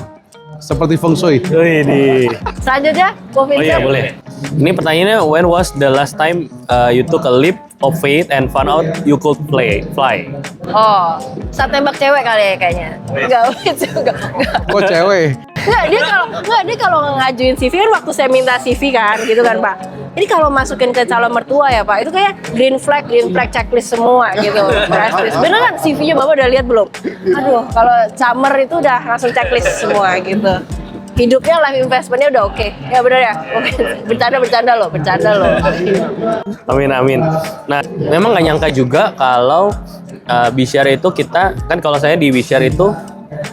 seperti feng shui. Wih, di. Selanjutnya, Bu Oh iya Vincent. boleh. Ini pertanyaannya, when was the last time you took a leap of faith and found out you could fly? Oh, saat tembak cewek kali ya kayaknya. Enggak, enggak. Kok cewek? Dia kalau ngajuin CV kan waktu saya minta CV kan gitu kan Pak. Ini kalau masukin ke calon mertua ya Pak, itu kayak green flag checklist semua gitu. Checklist. Bener kan CV-nya Bapak udah lihat belum? Aduh, kalau camer itu udah langsung checklist semua gitu. Hidupnya life investment-nya udah oke. Ya bener ya? Bercanda loh. Amin. Nah, memang nggak nyangka juga kalau Bishare itu kita, kan kalau saya di Bishare itu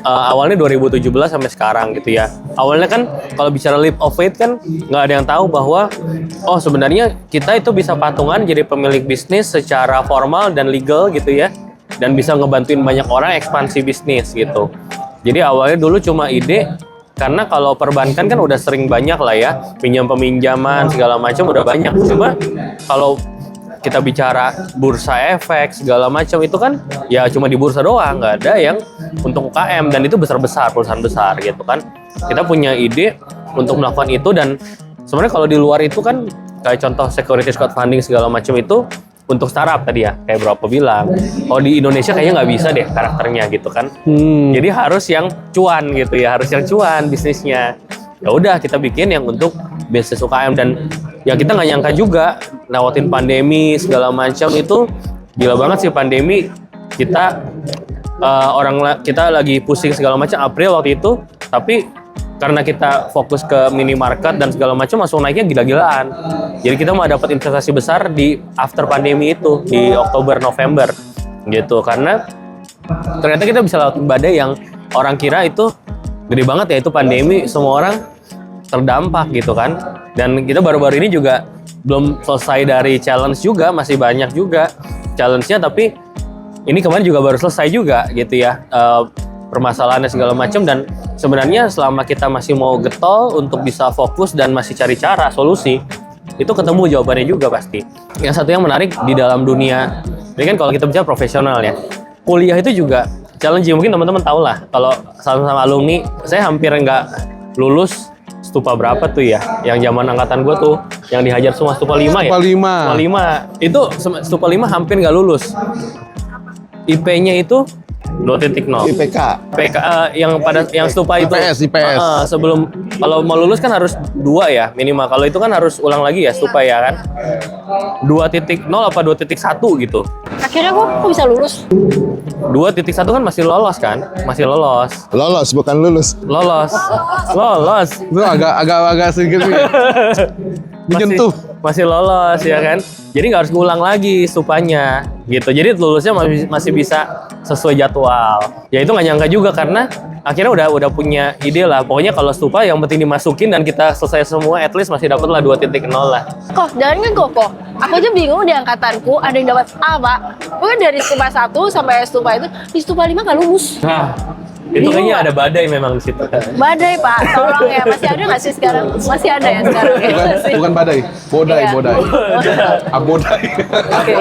awalnya 2017 sampai sekarang gitu ya. Awalnya kan kalau bicara leap of faith kan nggak ada yang tahu bahwa sebenarnya kita itu bisa patungan jadi pemilik bisnis secara formal dan legal gitu ya. Dan bisa ngebantuin banyak orang ekspansi bisnis gitu. Jadi awalnya dulu cuma ide, karena kalau perbankan kan udah sering banyak lah ya, peminjaman segala macam udah banyak. Cuma kalau kita bicara bursa efek segala macam itu kan ya cuma di bursa doang, nggak ada yang untuk UKM, dan itu besar-besar, perusahaan besar gitu kan. Kita punya ide untuk melakukan itu, dan sebenarnya kalau di luar itu kan kayak contoh securities crowdfunding segala macam itu untuk startup tadi ya, kayak berapa bilang. Oh di Indonesia kayaknya nggak bisa deh karakternya gitu kan. Jadi harus yang cuan gitu ya, harus yang cuan bisnisnya. Ya udah kita bikin yang untuk bisnis UKM, dan ya kita nggak nyangka juga lewatin pandemi segala macam itu gila banget sih pandemi. Kita kita lagi pusing segala macam April waktu itu, tapi karena kita fokus ke minimarket dan segala macam langsung naiknya gila-gilaan. Jadi kita mau dapat investasi besar di after pandemi itu di Oktober November gitu, karena ternyata kita bisa lewatin badai yang orang kira itu gede banget ya, itu pandemi semua orang terdampak gitu kan. Dan kita baru-baru ini juga belum selesai dari challenge juga, masih banyak juga challenge-nya, tapi ini kemarin juga baru selesai juga gitu ya, permasalahannya segala macam. Dan sebenarnya selama kita masih mau getol untuk bisa fokus dan masih cari cara solusi, itu ketemu jawabannya juga pasti. Yang satu yang menarik di dalam dunia ini kan, kalau kita bicara profesional ya, kuliah itu juga challenge. Mungkin teman-teman tahu lah, kalau sama-sama alumni, saya hampir nggak lulus Stupa berapa tuh ya, yang zaman angkatan gue tuh yang dihajar semua Stupa 5 ya. Stupa 5. Stupa 5 itu Stupa 5 hampir nggak lulus. IP-nya itu 2.0. IPK. Yang Stupa itu IPS. sebelum, kalau mau lulus kan harus 2 ya minimal. Kalau itu kan harus ulang lagi ya Stupa ya kan. 2.0 apa 2.1 gitu. Akhirnya kok bisa lulus? 2.1 kan masih lolos kan? Masih lolos. Lolos bukan lulus. Lolos. Itu agak sedikit menyentuh. Masih lolos ya kan. Jadi nggak harus ngulang lagi Stupanya gitu. Jadi lulusnya masih bisa sesuai jadwal. Ya itu nggak nyangka juga, karena akhirnya udah punya ide lah. Pokoknya kalau Stupa yang penting dimasukin dan kita selesai semua, at least masih dapat lah 2.0 lah. Kok, jangan kok. Aku aja bingung di angkatanku ada yang dapat A, Pak. Pokoknya dari Stupa 1 sampai Stupa itu, di Stupa 5 nggak lulus. Nah, Itu kayaknya ada badai memang di situ. Badai Pak, tolong ya. Masih ada nggak sih sekarang? Masih ada ya sekarang? Bukan badai, bodai, Iya. bodai. Abodai. Oke.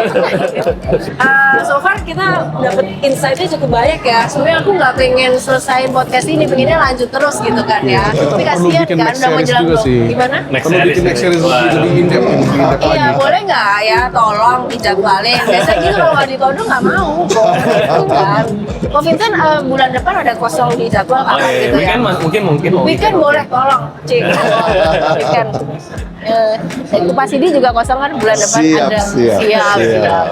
So far kita dapat insight-nya cukup banyak ya. Sebenarnya aku nggak pengen selesaiin podcast ini, pengennya lanjut terus gitu kan ya. Tapi Perlu kasihan bikin kan next udah series menjelang juga sih. gimana? Perlu bikin next series lebih in-depth Iya, lagi. boleh nggak ya? Tolong dijadwalin. Biasanya gitu kalau nggak ditodong nggak mau. Gitu kan. Kok Vincent bulan depan ada kosong di jadwal Oh, kapan iya. gitu ya? Mungkin. Weekend boleh, tolong. Cik. Weekend. Kupas ini juga kosong kan bulan depan Siap, ada. siap.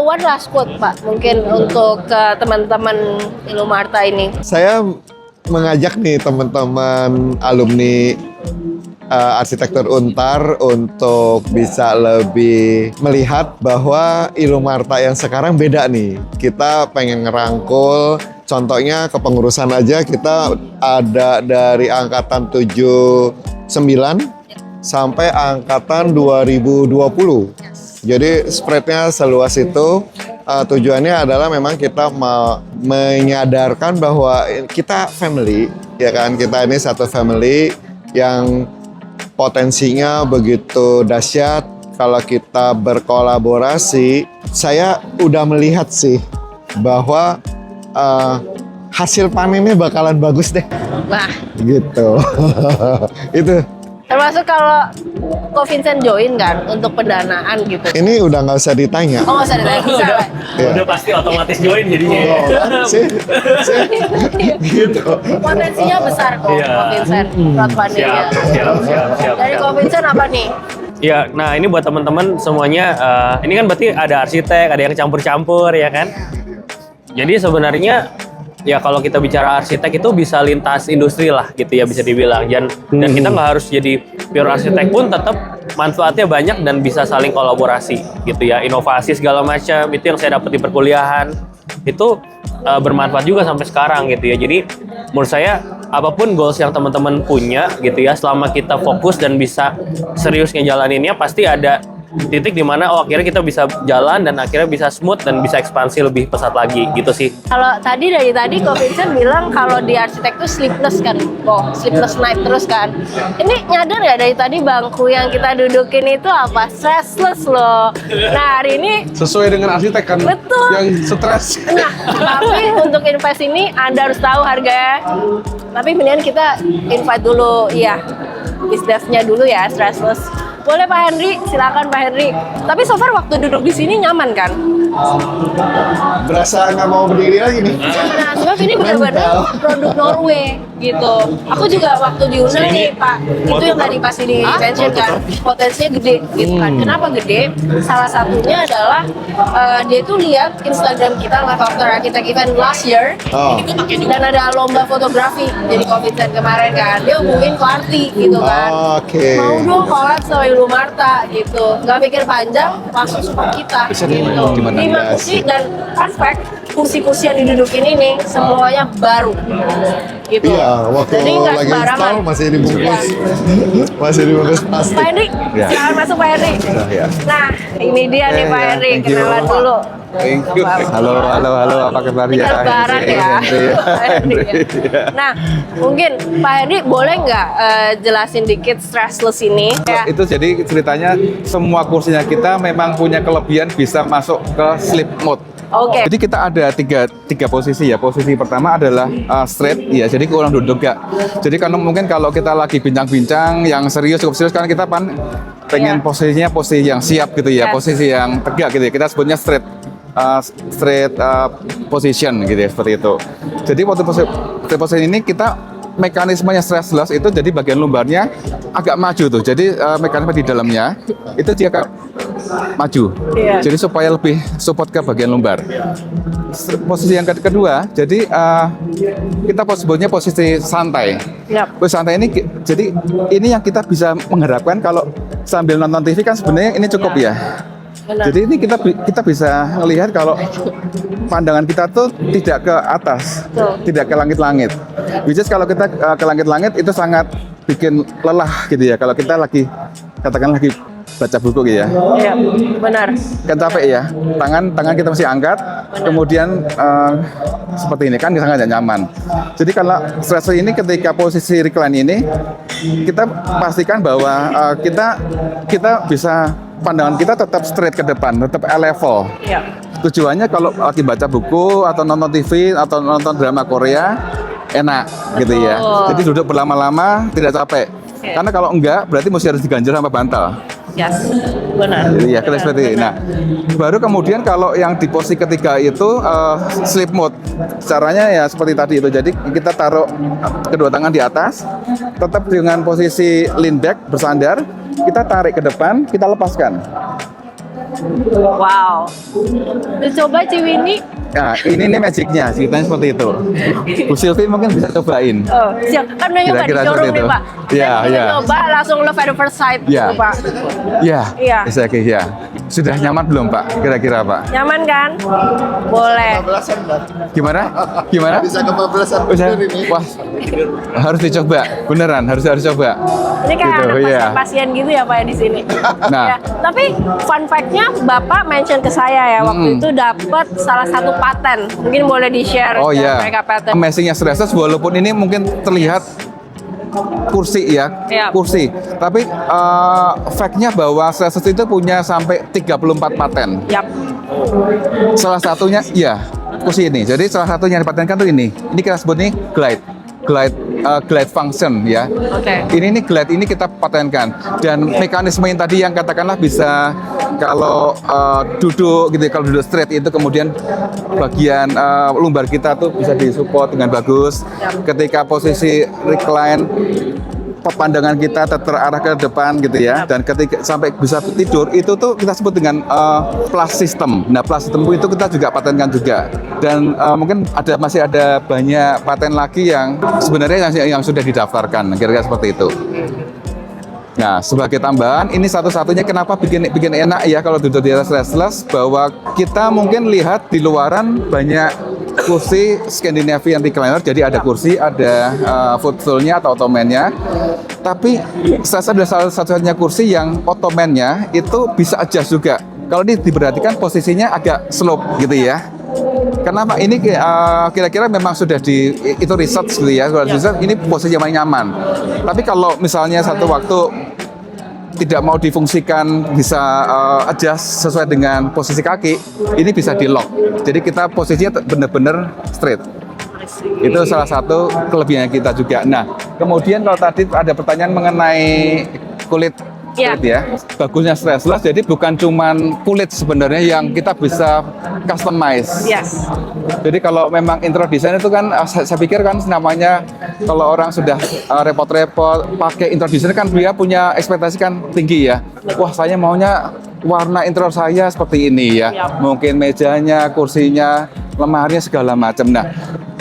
One last quote Pak, mungkin untuk teman-teman Ilumarta ini. Saya mengajak nih teman-teman alumni arsitektur Untar untuk bisa lebih melihat bahwa Ilumarta yang sekarang beda nih. Kita pengen ngerangkul, contohnya kepengurusan aja kita ada dari angkatan 79 sampai angkatan 2020. Jadi spreadnya seluas itu. Tujuannya adalah memang kita menyadarkan bahwa kita family, ya kan, kita ini satu family yang potensinya begitu dahsyat. Kalau kita berkolaborasi, saya udah melihat sih bahwa hasil panennya bakalan bagus deh, Nah, gitu. Itu. termasuk kalau Ko Vincent join kan untuk pendanaan gitu. Ini udah nggak usah ditanya. Oh, nggak usah ditanya, bisa Pak. Iya. Udah pasti otomatis join jadinya. Sih, gitu. Potensinya besar kok Iya. Ko Vincent crowdfundingnya. Siap. Dari Ko Vincent apa nih? Ya, nah ini buat teman-teman semuanya, ini kan berarti ada arsitek, ada yang campur-campur ya kan. Jadi sebenarnya ya kalau kita bicara arsitek itu bisa lintas industri lah gitu ya, bisa dibilang. Dan kita nggak harus jadi pure arsitek pun tetap manfaatnya banyak dan bisa saling kolaborasi gitu ya. Inovasi segala macam itu yang saya dapat di perkuliahan itu bermanfaat juga sampai sekarang gitu ya. Jadi menurut saya apapun goals yang teman-teman punya gitu ya, selama kita fokus dan bisa serius ngejalaninnya, pasti ada titik di mana akhirnya kita bisa jalan dan akhirnya bisa smooth dan bisa ekspansi lebih pesat lagi gitu sih. Kalau dari tadi Ko Vincent bilang kalau di arsitek tuh sleepless kan, sleepless night terus kan. Ini nyadar nggak dari tadi bangku yang kita dudukin itu apa? Stressless loh. Nah hari ini, Sesuai dengan arsitek kan. Betul. Yang stres. nah tapi untuk invest ini Anda harus tahu harganya. Tapi mendingan kita invite dulu, ya, BizDev-nya dulu ya, stressless. Boleh Pak Henry, silakan Pak Henry. Tapi so far waktu duduk di sini nyaman kan? Berasa nggak mau berdiri lagi nih. Nah, sebab ini benar-benar produk Norway gitu. Aku juga waktu di Unang nih Pak, itu yang tadi pasti di mention kan, potensinya gede gitu kan. Kenapa gede? Salah satunya adalah dia tuh lihat Instagram kita Live After Architect Event last year, Oh. dan ada lomba fotografi jadi COVID kemarin kan. Dia hubungin Clarty gitu kan. Oke. Mau dong collab sama Ilumarta gitu. Nggak pikir panjang, langsung support kita gitu. Gimana? 5 kursi dan perfect, kursi-kursi yang didudukin ini semuanya baru gitu. Iya, waktu Jadi nggak lagi sembarangan. install masih dibungkus, masih dibungkus plastik. Pak Henry, Ya. silakan masuk Pak Henry. Ya. Nah, ini dia nih Pak ya, Henry, thank you. kenalan dulu. Thank you. Halo, apa kabar Ini ya? lebaran ya. Pak Henry ya. Nah, mungkin Pak Henry boleh nggak jelasin dikit stressless ini? Ya. Itu jadi ceritanya semua kursinya kita memang punya kelebihan bisa masuk ke sleep mode. Oke. Jadi kita ada tiga posisi ya. Posisi pertama adalah straight ya. Jadi kurang duduk ya. Jadi kan mungkin kalau kita lagi bincang-bincang yang serius cukup serius kan kita pengen Iya. posisinya posisi yang siap gitu ya. Yes. Posisi yang tegak gitu ya. Kita sebutnya straight position gitu ya, seperti itu. Jadi waktu posisi ini kita mekanismenya stressless itu jadi bagian lumbarnya agak maju tuh. Jadi mekanisme di dalamnya itu dia agak maju. Iya. Jadi supaya lebih support ke bagian lumbar. Posisi yang kedua, jadi kita sebutnya posisi santai. Yap. Posisi santai ini, jadi ini yang kita bisa mengharapkan kalau sambil nonton TV kan sebenarnya ini cukup ya. Benar. Jadi ini kita bisa melihat kalau pandangan kita tuh tidak ke atas, Betul. tidak ke langit-langit. Which is kalau kita ke langit-langit itu sangat bikin lelah gitu ya. Kalau kita lagi katakan lagi baca buku gitu ya. Iya, benar. Kan capek ya, tangan kita masih angkat, kemudian seperti ini kan sangat tidak nyaman. Jadi kalau stresor ini ketika posisi recline ini, kita pastikan bahwa kita bisa pandangan kita tetap straight ke depan, tetap level. Iya. Tujuannya kalau lagi baca buku atau nonton TV atau nonton drama Korea enak gitu ya. Jadi duduk berlama-lama tidak capek. Karena kalau enggak berarti mesti harus diganjel sama bantal. Yes, benar. Jadi ya kita seperti ini. Nah, baru kemudian kalau yang di posisi ketiga itu sleep mode. Caranya ya seperti tadi itu. Jadi kita taruh kedua tangan di atas, tetap dengan posisi lean back bersandar, kita tarik ke depan, kita lepaskan. Wow. Coba Ciwini. Nah, ini magicnya, ceritanya seperti itu. Bu Sylvie mungkin bisa cobain. Oh, siap. Kan udah nyoba di Kira-kira showroom seperti nih, itu. Pak. Iya, Dan kita iya. nyoba langsung love at first sight Iya. gitu, Pak. Iya, Iya. exactly, ya. Sudah nyaman belum Pak? Kira-kira Pak? Nyaman kan? Boleh. Gimana? Gimana? Bisa kebablasan Bisa? bener ini. Wah, harus dicoba. Beneran, harus coba. Ini kayak Gitu, anak iya. pasien gitu ya Pak ya di sini. Nah. Ya, tapi fun fact-nya Bapak mention ke saya ya waktu itu dapat salah satu paten. Mungkin boleh di-share Oh ke iya, mereka paten. amazingnya Stressless walaupun ini mungkin terlihat kursi ya, Yap. kursi. Tapi fact-nya bahwa Stressless itu punya sampai 34 paten. Yap. Salah satunya, ya, kursi ini. Jadi salah satunya yang dipatenkan tuh ini. Ini kita sebut nih glide function ya. Oke. Ini glide ini kita patenkan dan mekanisme yang tadi yang katakanlah bisa kalau duduk gitu, kalau duduk straight itu kemudian bagian lumbar kita tuh bisa disupport dengan bagus. Ketika posisi recline pandangan kita terarah ke depan gitu ya, dan ketika sampai bisa tidur itu tuh kita sebut dengan plus system. Nah, plus system itu kita juga patenkan juga, dan mungkin masih ada banyak paten lagi yang sebenarnya yang sudah didaftarkan, kira-kira seperti itu. Nah, sebagai tambahan, ini satu-satunya kenapa bikin enak ya kalau duduk di atas Stressless, bahwa kita mungkin lihat di luaran banyak kursi Scandinavian recliner, jadi ada kursi, ada footstool-nya atau ottoman-nya. Tapi Stressless adalah salah satunya kursi yang ottoman-nya itu bisa adjust juga. Kalau ini diperhatikan posisinya agak slope gitu ya. Kenapa? Ini kira-kira memang sudah itu research gitu ya. Kalau research ini posisi yang paling nyaman. Tapi kalau misalnya satu waktu tidak mau difungsikan, bisa adjust sesuai dengan posisi kaki, ini bisa di lock. Jadi kita posisinya benar-benar straight. Itu salah satu kelebihannya kita juga. Nah, kemudian kalau tadi ada pertanyaan mengenai kulit. Iya. Ya, bagusnya Stressless. Jadi bukan cuman kulit sebenarnya yang kita bisa customize. Yes. Jadi kalau memang interior design itu kan saya pikir kan namanya kalau orang sudah repot-repot pakai interior design kan dia punya ekspektasi kan tinggi ya. Wah, saya maunya warna interior saya seperti ini ya. Yap. Mungkin mejanya, kursinya, lemarinya segala macam. Nah,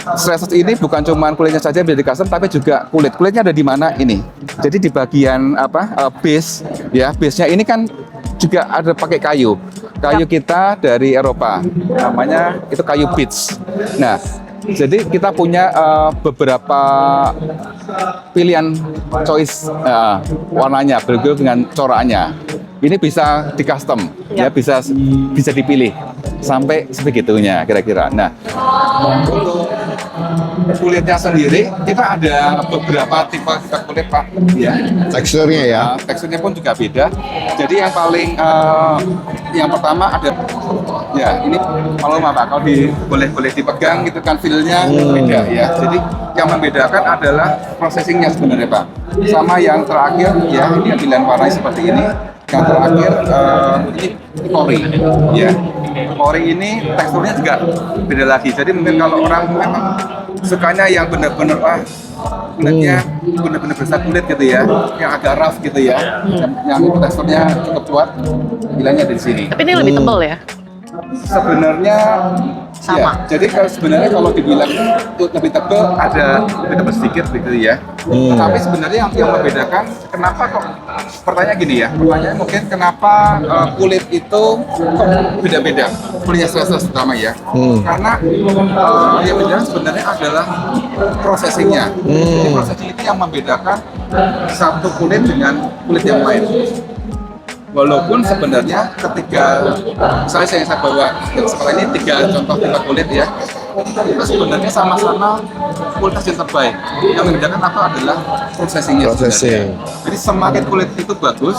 Stressless ini bukan cuma kulitnya saja bisa di custom, tapi juga kulitnya ada di mana ini. Jadi di bagian base ya, base-nya ini kan juga ada pakai kayu kita dari Eropa, namanya itu kayu beech. Nah, jadi kita punya beberapa pilihan choice warnanya berguna dengan coraknya. Ini bisa di custom ya, bisa dipilih sampai sebegitunya kira-kira. Nah, untuk kulitnya sendiri kita ada beberapa tipe kulit Pak ya. Teksturnya ya. Teksturnya pun juga beda. Jadi yang paling yang pertama ada ya ini kalau Pak kalau boleh dipegang gitu kan feel-nya beda ya. Jadi yang membedakan adalah processing-nya sebenarnya Pak. Sama yang terakhir ya, ini pilihan warna seperti ini. Yang terakhir ini Ori ya. Ori ini teksturnya juga beda lagi. Jadi mungkin kalau orang memang sukanya yang benar-benar kulitnya benar-benar besar kulit gitu ya, yang agak rough gitu ya, yang teksturnya cukup kuat, bilangnya dari sini. Tapi ini lebih tebal ya? Sebenarnya Sama. ya, jadi sebenarnya kalau dibilang lebih tebal ada lebih tebal sedikit gitu ya. Tapi sebenarnya yang membedakan kenapa kok pertanyaan gini ya, pertanyaan mungkin kenapa kulit itu kok beda-beda, kulitnya Stressless terutama ya. Karena yang beda sebenarnya adalah processingnya. Jadi processing itu yang membedakan satu kulit dengan kulit yang lain. Walaupun sebenarnya ketika saya bawa sekolah ini 3 contoh tipe kulit ya, itu sebenarnya sama-sama kualitas yang terbaik. Yang membedakan apa adalah processingnya. Processing. Sebenarnya. Jadi semakin kulit itu bagus,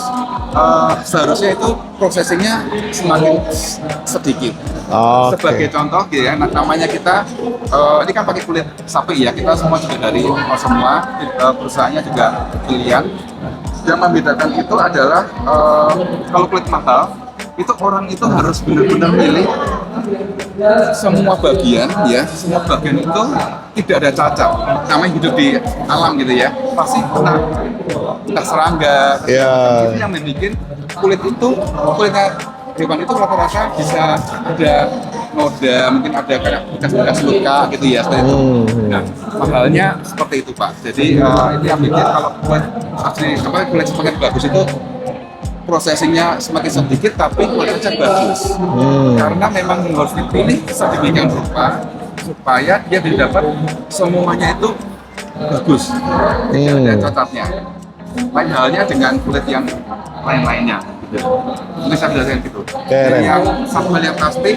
seharusnya itu processingnya semakin sedikit. Oke. Sebagai contoh ya, namanya kita ini kan pakai kulit sapi ya, kita semua juga dari semua perusahaannya juga pilihan. Yang membedakan itu adalah kalau kulit mahal itu orang itu harus benar-benar milih semua bagian ya, semua bagian itu tidak ada cacat. Namanya hidup di alam gitu ya, pasti kena serangga. Ya. Itu yang membuat kulitnya hewan itu rata-rata bisa ada noda, mungkin ada kayak bekas-bekas luka gitu ya seperti itu. Nah, mahalnya seperti itu Pak. Jadi itu yang bikin kalau kulit asli kulit semakin bagus itu prosesingnya semakin sedikit tapi kualitasnya bagus. Karena memang harus dipilih sedemikian rupa supaya dia dapat semuanya itu bagus, tidak ada cacatnya. Lain halnya dengan kulit yang lain-lainnya. Mungkin saya jelaskan gitu. Keren. Dan yang satu hal yang pasti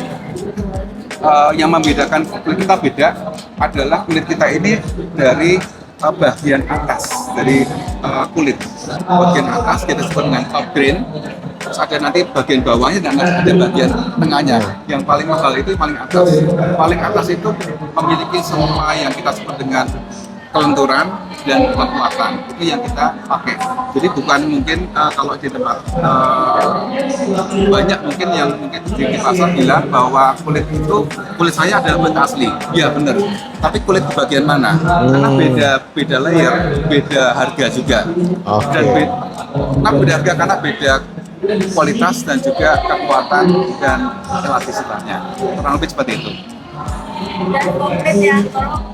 yang membedakan kulit kita beda adalah kulit kita ini dari bagian atas dari kulit. Bagian atas kita sebut dengan top grain. Terus ada nanti bagian bawahnya dan ada bagian tengahnya. Yang paling mahal itu paling atas. Paling atas itu memiliki semua yang kita sebut dengan kelenturan dan kekuatan, itu yang kita pakai. Jadi bukan mungkin kalau di tempat banyak mungkin yang mungkin di pasar bilang bahwa kulit saya adalah kulit asli. Ya benar. Tapi kulit di bagian mana? Karena beda layer, beda harga juga. Dan beda harga karena beda kualitas dan juga kekuatan dan elastisitasnya. Kurang lebih seperti itu. Dan konkret ya, tolong.